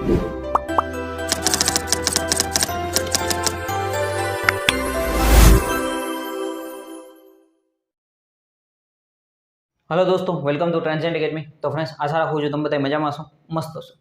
Hello दोस्तों, welcome to ट्रांजेंट academy. तो friends, आशा રાખું છું તમે બધા મજામાં છો, મસ્ત છો।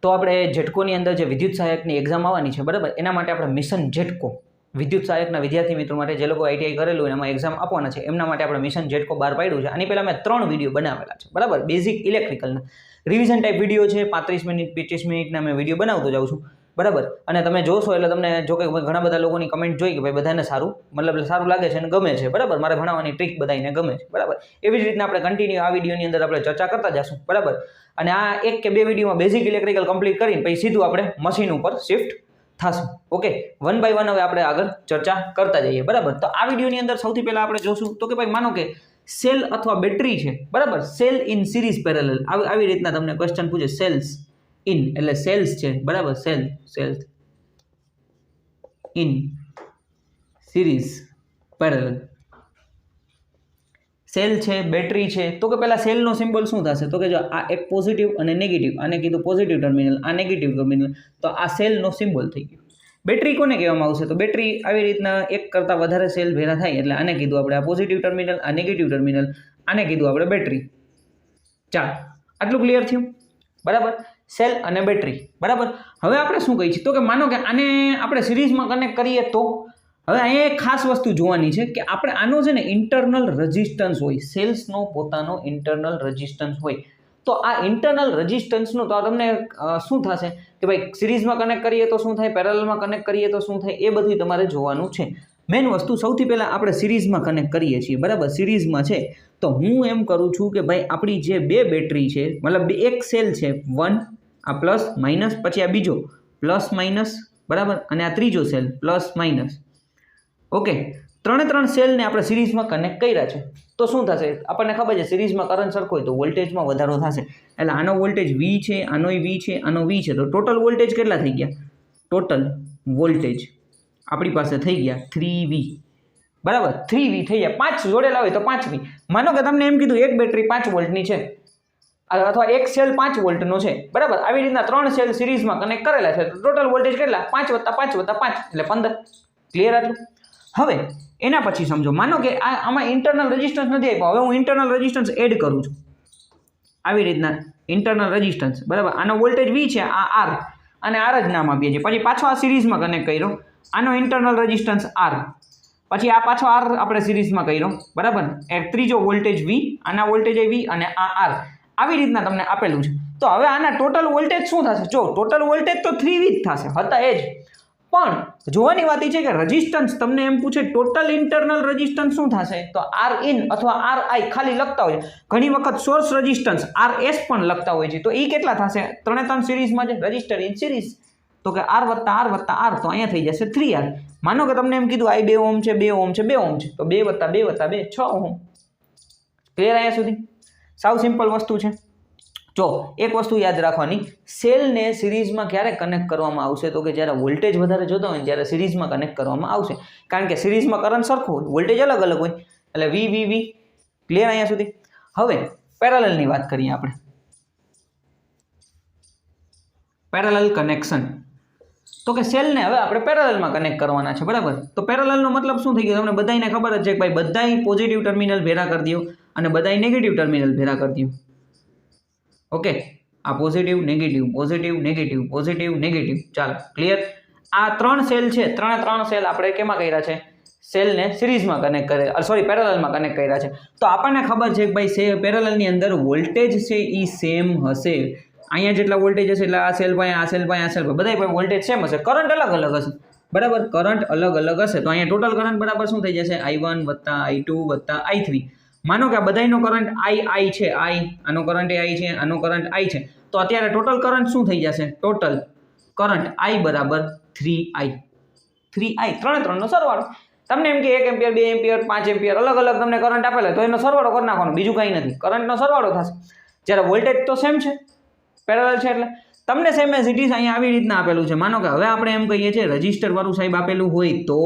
તો આપણે જેટકોની અંદર જે વિદ્યુત સહાયકની એક્ઝામ આવવાની છે, બરાબર, એના માટે આપણે મિશન જેટકો વિદ્યુત સહાયકના વિદ્યાર્થી મિત્રો માટે જે લોકો આઈટીઆઈ કરેલું હોય એમાં એક્ઝામ આપવાના છે એમના માટે આપણે મિશન જેટકો બહાર પાડ્યું છે। આની પહેલાં મેં 3 વિડીયો બનાવેલા છે, બરાબર, બેઝિક ઇલેક્ટ્રિકલના રિવિઝન ટાઈપ વિડીયો છે। 35 મિનિટ 25 મિનિટના મેં વિડીયો બનાવતો જાઉં છું, બરાબર। અને તમે જોશો એટલે તમને જો કે ઘણા બધા લોકોની કમેન્ટ જોઈ કે ભાઈ બધાને સારું, મતલબ સારું લાગે છે અને ગમે છે, બરાબર, મારે ભણાવવાની ટ્રીક બધાને ગમે છે, બરાબર। એવી જ રીતના આપણે કન્ટિન્યુ આ વિડીયોની અંદર આપણે ચર્ચા કરતા જશું, બરાબર। અને આ 1 કે 2 વિડીયોમાં બેઝિક ઇલેક્ટ્રિકલ કમ્પ્લીટ કરીને પછી સીધું આપણે મશીન ઉપર શિફ્ટ થશું। ઓકે, 1 બાય 1 હવે આપણે આગળ ચર્ચા કરતા જઈએ, બરાબર। તો આ વિડીયોની અંદર સૌથી પહેલા આપણે જોશું તો કે ભાઈ માનો કે સેલ અથવા બેટરી છે, બરાબર, સેલ ઇન સિરીઝ પેરેલલ, આવી રીતના તમને ક્વેશ્ચન પૂછે। સેલ્સ ઇન એટલે સેલ્સ છે, બરાબર, cells in series parallel, cell છે, બેટરી છે, તો કે પહેલા સેલનો સિમ્બોલ શું થશે તો કે જો આ એક પોઝિટિવ અને નેગેટિવ, આને કીધું પોઝિટિવ ટર્મિનલ, આ નેગેટિવ ટર્મિનલ, તો આ સેલનો સિમ્બોલ થઈ ગયો। બેટરી કોને કહેવામાં આવશે તો બેટરી આવી રીતના એક કરતાં વધારે સેલ ભેગા થાય એટલે આને કીધું આપણે આ પોઝિટિવ ટર્મિનલ, આ નેગેટિવ ટર્મિનલ, આને કીધું આપણે બેટરી। ચાલો, આટલું ક્લિયર થયું, બરાબર, સેલ અને બેટરી, બરાબર। હવે આપણે શું કહીએ છીએ તો કે માનો કે આને આપણે સિરીઝમાં કનેક્ટ કરીએ તો હવે અહીંયા એક ખાસ વસ્તુ જોવાની છે કે આપણે આનો છે ને ઇન્ટરનલ રેઝિસ્ટન્સ હોય, સેલ્સનો પોતાનો ઇન્ટરનલ રેઝિસ્ટન્સ હોય, તો આ ઇન્ટરનલ રેઝિસ્ટન્સનું તો તમને શું થશે કે ભાઈ સિરીઝમાં કનેક્ટ કરીએ તો શું થાય, પેરેલલમાં કનેક્ટ કરીએ તો શું થાય, એ બધું તમારે જોવાનું છે। મેઇન વસ્તુ સૌથી પહેલાં આપણે સિરીઝમાં કનેક્ટ કરીએ છીએ, બરાબર, સિરીઝમાં છે તો હું એમ કરું છું કે ભાઈ આપણી જે 2 બેટરી છે, મતલબ એક સેલ છે 1, આ પ્લસ માઇનસ, પછી આ બીજો પ્લસ માઇનસ, બરાબર, અને આ ત્રીજો સેલ પ્લસ માઇનસ। ઓકે, 3 સેલને આપણે સિરીઝમાં કનેક્ટ કર્યા છે તો શું થશે આપણને ખબર છે સિરીઝમાં કરંટ સરખો હોય તો વોલ્ટેજમાં વધારો થશે। એટલે આનો વોલ્ટેજ V છે, આનોય V છે, આનો V છે, તો ટોટલ વોલ્ટેજ કેટલા થઈ ગયા, ટોટલ વોલ્ટેજ આપણી પાસે થઈ ગયા 3V, બરાબર, 3V થઈ ગયા। 5 જોડેલા હોય તો 5V। માનો કે તમને એમ કીધું એક બેટરી 5 વોલ્ટની છે અથવા એક સેલ 5 વોલ્ટનો છે, બરાબર, આવી રીતના 3 સેલ સિરીઝમાં કનેક્ટ કરેલા છે તો ટોટલ વોલ્ટેજ કેટલા 5 + 5 + 5 એટલે 15। ક્લિયર આટલું? હવે એના પછી સમજો, માનો કે આમાં ઇન્ટરનલ રેઝિસ્ટન્સ નથી આપ્યો, હવે હું ઇન્ટરનલ રેઝિસ્ટન્સ એડ કરું છું, આવી રીતના ઇન્ટરનલ રેઝિસ્ટન્સ, બરાબર, આનો વોલ્ટેજ V છે, આ R, અને R જ નામ આપીએ છીએ, પછી પાછો આ સિરીઝમાં કનેક્ટ કર્યો, આનો ઇન્ટરનલ રેઝિસ્ટન્સ R, પછી આ પાછો R આપણે સિરીઝમાં કર્યો, બરાબર, એક ત્રીજો વોલ્ટેજ V, આના વોલ્ટેજ V અને આ R, આવી રીતના તમને આપેલું છે। તો હવે આના ટોટલ વોલ્ટેજ શું થશે, જો ટોટલ વોલ્ટેજ તો 3V જ થશે, હતા એ જ, પણ જોવાની વાત એ છે કે રેઝિસ્ટન્સ તમને એમ પૂછે ટોટલ ઇન્ટરનલ રેઝિસ્ટન્સ શું થશે તો R ઇન અથવા RI ખાલી લખતા હોય, ઘણી વખત સોર્સ રેઝિસ્ટન્સ RS પણ લખતા હોય છે, તો એ કેટલા થશે, 3 સિરીઝમાં છે, રેઝિસ્ટર ઇન સિરીઝ, તો કે R + R + R, તો અહીંયા થઈ જશે 3R। માનો કે તમને એમ કીધું આ 2 ઓહમ છે, 2 ઓહમ છે, 2 ઓહમ છે, તો 2 + 2 + 2 6 ઓહમ। ક્લિયર અહીંયા સુધી? સાવ સિમ્પલ વસ્તુ છે। જો એક વસ્તુ યાદ રાખવાની, સેલને સિરીઝમાં ક્યારે કનેક્ટ કરવામાં આવશે તો કે જ્યારે વોલ્ટેજ વધારે જોતા હોય ને ત્યારે સિરીઝમાં કનેક્ટ કરવામાં આવશે, કારણ કે સિરીઝમાં કરંટ સરખો હોય, વોલ્ટેજ અલગ અલગ હોય, એટલે V। ક્લિયર અહીંયા સુધી? હવે પેરેલલની વાત કરીએ આપણે, પેરેલલ કનેક્શન, તો કે સેલને હવે આપણે પેરેલલમાં કનેક્ટ કરવાના છે, બરાબર। તો પેરેલલનો મતલબ શું થઈ ગયો, તમને બધાને ખબર જ છે કે ભાઈ બધાય પોઝિટિવ ટર્મિનલ ભેગા કરી દો અને બધાય નેગેટિવ ટર્મિનલ ભેગા કરી દો। ઓકે, આ positive negative, positive negative, positive negative, ચાલો ક્લિયર। આ 3 સેલ છે, 3 સેલ આપણે કેમાં કર્યા છે, સેલને સિરીઝમાં કનેક્ટ કરે, સોરી પેરેલલમાં કનેક્ટ કર્યા છે, તો આપણને ખબર છે કે ભાઈ પેરેલલની અંદર વોલ્ટેજ છે એ સેમ હશે, અહીંયા જેટલા વોલ્ટેજ હશે એટલે આ સેલ પાસે, આ સેલ પાસે, આ સેલ પાસે, બધા પાસે વોલ્ટેજ સેમ હશે, કરંટ અલગ અલગ હશે, બરાબર, કરંટ અલગ અલગ હશે, તો અહીંયા ટોટલ કરંટ બરાબર શું થઈ જશે, I1 + I2 + I3। માનો કે આ બધાયનો કરંટ I છે, આનો કરંટ I છે, આનો કરંટ I છે, તો અત્યારે ટોટલ કરંટ શું થઈ જશે, ટોટલ કરંટ I = 3I, 3 નો સરવાળો। તમને એમ કે 1 એમ્પિયર, 2 એમ્પિયર, 5 એમ્પિયર અલગ અલગ તમને કરંટ આપેલા તો એનો સરવાળો કરી નાખવાનો, બીજું કંઈ નથી, કરંટનો સરવાળો થશે, જ્યારે વોલ્ટેજ તો સેમ છે, પેરેલલ છે, એટલે તમને સેમ એઝ ઇટ ઇઝ અહીંયા આવી રીતના આપેલું છે। માનો કે હવે આપણે એમ કહીએ છીએ રજિસ્ટર વાળું સાહેબ આપેલું હોય તો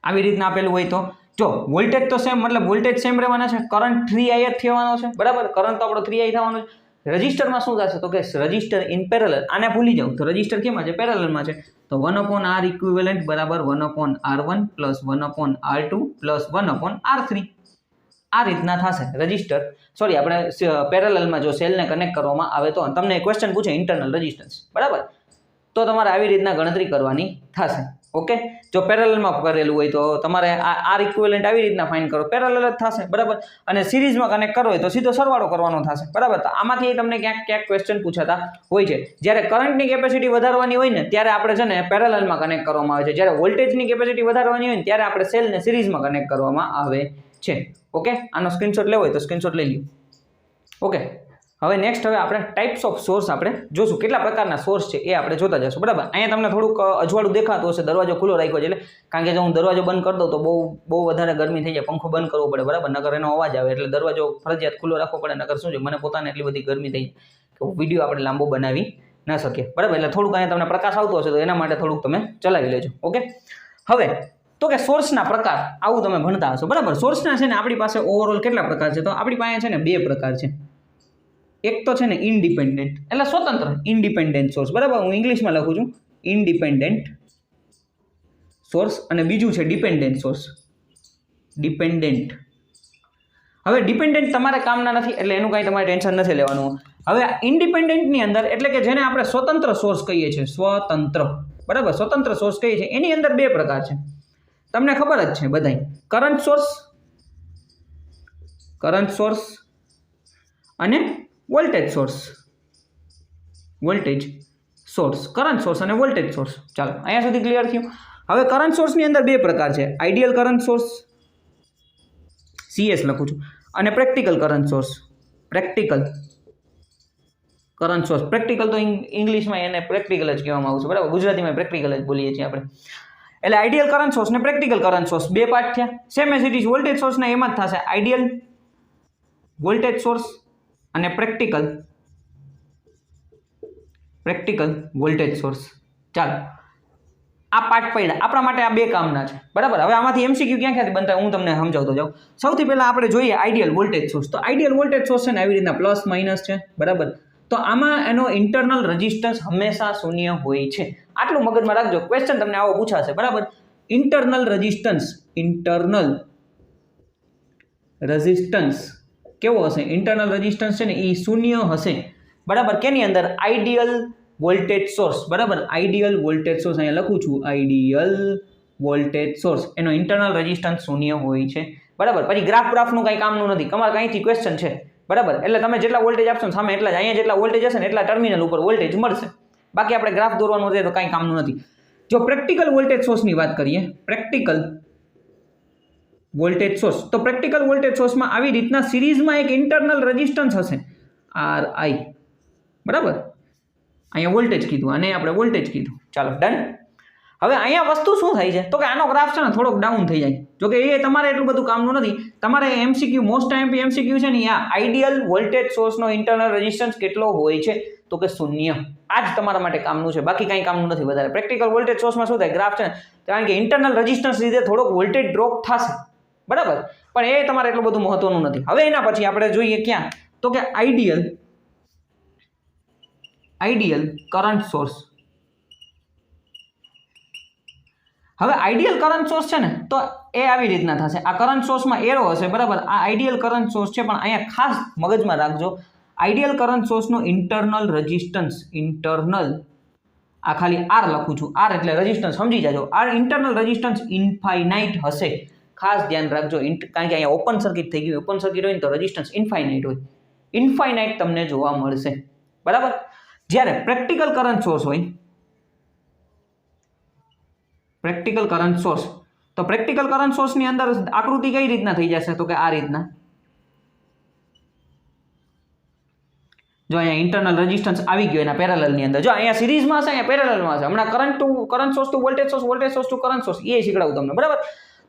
આવી રીતના આપેલું હોય તો જો વોલ્ટેજ તો સેમ, મતલબ વોલ્ટેજ સેમ રહેવાના છે, કરંટ 3i જ થવાનો છે, બરાબર, કરંટ તો આપણો 3i થવાનો છે. રજિસ્ટરમાં શું થશે તો કે રજિસ્ટર ઇન પેરેલલ, આને ભૂલી જાવ તો રજિસ્ટર કેમાં છે, પેરેલલમાં છે, તો 1/R ઇક્વિવેલન્ટ બરાબર 1/R1 plus 1/R2 plus 1/R3. આ રીતના થશે રજિસ્ટર, સોરી આપણે પેરેલલમાં જો સેલને કનેક્ટ કરવામાં આવે તો તમને ક્વેશ્ચન પૂછે ઇન્ટરનલ રેઝિસ્ટન્સ, બરાબર, તો તમારે આવી રીતના ગણતરી કરવાની થશે. ઓકે, જો પેરેલલમાં કરેલું હોય તો તમારે આર ઇક્વિવેલન્ટ આવી રીતના ફાઇન્ડ કરો, પેરેલલ જ થશે, બરાબર, અને સિરીઝમાં કનેક્ટ કરવો હોય તો સીધો સરવાળો કરવાનો થશે, બરાબર. તો આમાંથી તમને ક્યાંક ક્વેશ્ચન પૂછાતા હોય છે. જ્યારે કરંટની કેપેસિટી વધારવાની હોય ને ત્યારે આપણે છે ને પેરેલલમાં કનેક્ટ કરવામાં આવે છે, જ્યારે વોલ્ટેજની કેપેસિટી વધારવાની હોય ને ત્યારે આપણે સેલને સિરીઝમાં કનેક્ટ કરવામાં આવે છે. ઓકે, આનો સ્ક્રીનશોટ લેવો હોય તો સ્ક્રીનશોટ લઈ લ્યો. ઓકે, હવે નેક્સ્ટ હવે આપણે ટાઈપ્સ ઓફ સોર્સ આપણે જોશું, કેટલા પ્રકારના સોર્સ છે એ આપણે જોતા જશું, બરાબર. અહીંયા તમને થોડુંક અજવાળું દેખાતું હશે, દરવાજો ખુલ્લો રાખ્યો છે એટલે, કારણ કે જો હું દરવાજો બંધ કરી દઉં તો બહુ વધારે ગરમી થઈ જાય, પંખો બંધ કરવો પડે, બરાબર, નકર એનો અવાજ આવે, એટલે દરવાજો ફરજિયાત ખુલ્લો રાખવો પડે, નકર શું છે મને પોતાને એટલી બધી ગરમી થઈ કે વિડીયો આપણે લાંબો બનાવી ન શકીએ, બરાબર. એટલે થોડુંક અહીંયા તમને પ્રકાશ આવતો હશે તો એના માટે થોડુંક તમે ચલાવી લેજો. ઓકે, હવે તો કે સોર્સના પ્રકાર આવું તમે ભણતા હશો, બરાબર. સોર્સના છે ને આપણી પાસે ઓવરઓલ કેટલા પ્રકાર છે, તો આપણી પાસે છે ને 2 પ્રકાર છે. એક તો છે ને ઇન્ડિપેન્ડન્ટ, એટલે સ્વતંત્ર ઇન્ડિપેન્ડન્ટ સોર્સ, બરાબર, હું ઇંગ્લિશમાં લખું છું ઇન્ડિપેન્ડન્ટ સોર્સ, અને બીજું છે ડિપેન્ડન્ટ સોર્સ, ડિપેન્ડન્ટ. હવે ડિપેન્ડન્ટ તમારે કામના નથી એટલે એનું કાંઈ તમારે ટેન્શન નથી લેવાનું. હવે ઇન્ડિપેન્ડન્ટની અંદર એટલે કે જેને આપણે સ્વતંત્ર સોર્સ કહીએ છીએ, સ્વતંત્ર, બરાબર, સ્વતંત્ર સોર્સ કહીએ છીએ, એની અંદર 2 પ્રકાર છે, તમને ખબર જ છે બધાય, કરંટ સોર્સ અને વોલ્ટેજ સોર્સ, કરંટ સોર્સ અને વોલ્ટેજ સોર્સ. ચાલો અહીંયા સુધી ક્લિયર થયું. હવે કરંટ સોર્સની અંદર 2 પ્રકાર છે, આઈડિયલ કરંટ સોર્સ, CS લખું છું, અને પ્રેક્ટિકલ કરંટ સોર્સ, પ્રેક્ટિકલ તો ઇંગ્લિશમાં એને પ્રેક્ટિકલ જ કહેવામાં આવશે, બરાબર, ગુજરાતીમાં પ્રેક્ટિકલ જ બોલીએ છીએ આપણે. એટલે આઈડિયલ કરંટ સોર્સ ને પ્રેક્ટિકલ કરંટ સોર્સ 2 પાર્ટ થયા. Same as it is voltage સોર્સના એમ જ થશે, આઈડિયલ વોલ્ટેજ સોર્સ અને પ્રેક્ટિકલ વોલ્ટેજ સોર્સ. ચાલો આ પાર્ટ પડ્યા આપણા માટે, આ 2 કામના છે, બરાબર. હવે આમાંથી એમસીક્યુ ક્યાંથી બનતા હું તમને સમજાવતો જાઉં. સૌથી પહેલા આપણે જોઈએ આઈડિયલ વોલ્ટેજ સોર્સ. તો આઈડિયલ વોલ્ટેજ સોર્સ છે ને આવી રીતના પ્લસ માઇનસ છે, બરાબર. તો આમાં એનો ઇન્ટરનલ રેઝિસ્ટન્સ હંમેશા 0 હોય છે, આટલું મગજમાં રાખજો, ક્વેશ્ચન તમને આવો પૂછાશે, બરાબર. ઇન્ટરનલ રેઝિસ્ટન્સ કેવો હશે, ઇન્ટરનલ રેઝિસ્ટન્સ છે ને એ 0 હશે, બરાબર. કેની અંદર, આઈડિયલ વોલ્ટેજ સોર્સ, બરાબર, આઈડિયલ વોલ્ટેજ સોર્સ અહીંયા લખું છું, આઈડિયલ વોલ્ટેજ સોર્સ, એનો ઇન્ટરનલ રેઝિસ્ટન્સ 0 હોય છે, બરાબર. પછી ગ્રાફનું કંઈ કામનું નથી, તમારે કંઈથી ક્વેશ્ચન છે, બરાબર. એટલે તમે જેટલા વોલ્ટેજ આપશો સામે એટલા જ, અહીંયા જેટલા વોલ્ટેજ હશે ને એટલા ટર્મિનલ ઉપર વોલ્ટેજ મળશે, બાકી આપણે ગ્રાફ દોરવાનું છે તો કાંઈ કામનું નથી. જો પ્રેક્ટિકલ વોલ્ટેજ સોર્સની વાત કરીએ, પ્રેક્ટિકલ વોલ્ટેજ સોર્સ, તો પ્રેક્ટિકલ વોલ્ટેજ સોર્સમાં આવી રીતના સિરીઝમાં એક ઇન્ટરનલ રેઝિસ્ટન્સ હશે, RI, બરાબર. અહીંયા વોલ્ટેજ કીધું અને આપણે વોલ્ટેજ કીધું, ચાલો ડન. હવે અહીંયા વસ્તુ શું થાય છે તો કે આનો ગ્રાફ છે ને થોડોક ડાઉન થઈ જાય, જો કે એ તમારે એટલું બધું કામનું નથી, તમારે એમસીક્યુ મોસ્ટ આઈએમપી એમસીક્યુ છે ને આ આઈડિયલ વોલ્ટેજ સોર્સનો ઇન્ટરનલ રેઝિસ્ટન્સ કેટલો હોય છે તો કે 0. આ જ તમારા માટે કામનું છે, બાકી કાંઈ કામનું નથી વધારે. પ્રેક્ટિકલ વોલ્ટેજ સોર્સમાં શું થાય, ગ્રાફ છે ને, કારણ કે ઇન્ટરનલ રેઝિસ્ટન્સ લીધે થોડોક વોલ્ટેજ ડ્રોપ થશે, બરાબર, પણ એ તમારે એટલું બધું મહત્વનું નથી. હવે એના પછી આપણે જોઈએ ક્યાં તો કે આઈડિયલ કરંટ સોર્સ. હવે આઈડિયલ કરંટ સોર્સ છે ને તો એ આવી રીતના થશે, આ કરંટ સોર્સમાં એરો હશે, બરાબર. આ આઈડિયલ કરંટ સોર્સ છે, પણ અહીંયા ખાસ મગજમાં રાખજો, આઈડિયલ કરંટ સોર્સનો ઇન્ટરનલ રેઝિસ્ટન્સ, આ ખાલી R લખું છું, R એટલે રેઝિસ્ટન્સ, સમજી જાજો. આ ઇન્ટરનલ રેઝિસ્ટન્સ ઇન્ફાઇનાઇટ હશે, ખાસ ધ્યાન રાખજો, કારણ કે અહીંયા ઓપન સર્કિટ થઈ ગયું, ઓપન સર્કિટ હોય ને તો રેઝિસ્ટન્સ ઇન્ફાઇનાઇટ હોય, ઇન્ફાઇનાઇટ તમને જોવા મળશે, બરાબર. જ્યારે પ્રેક્ટિકલ કરંટ સોર્સ હોય, પ્રેક્ટિકલ કરંટ સોર્સ, તો પ્રેક્ટિકલ કરંટ સોર્સની અંદર આકૃતિ કઈ રીતના થઈ જશે તો કે આ રીતના, જો અહીંયા ઇન્ટરનલ રેઝિસ્ટન્સ આવી ગયો એના પેરેલલની અંદર, જો અહીંયા સિરીઝમાં હશે, અહીંયા પેરેલલમાં હશે. હમણાં current source to voltage source to current source એ શીખડાવું તમને, બરાબર.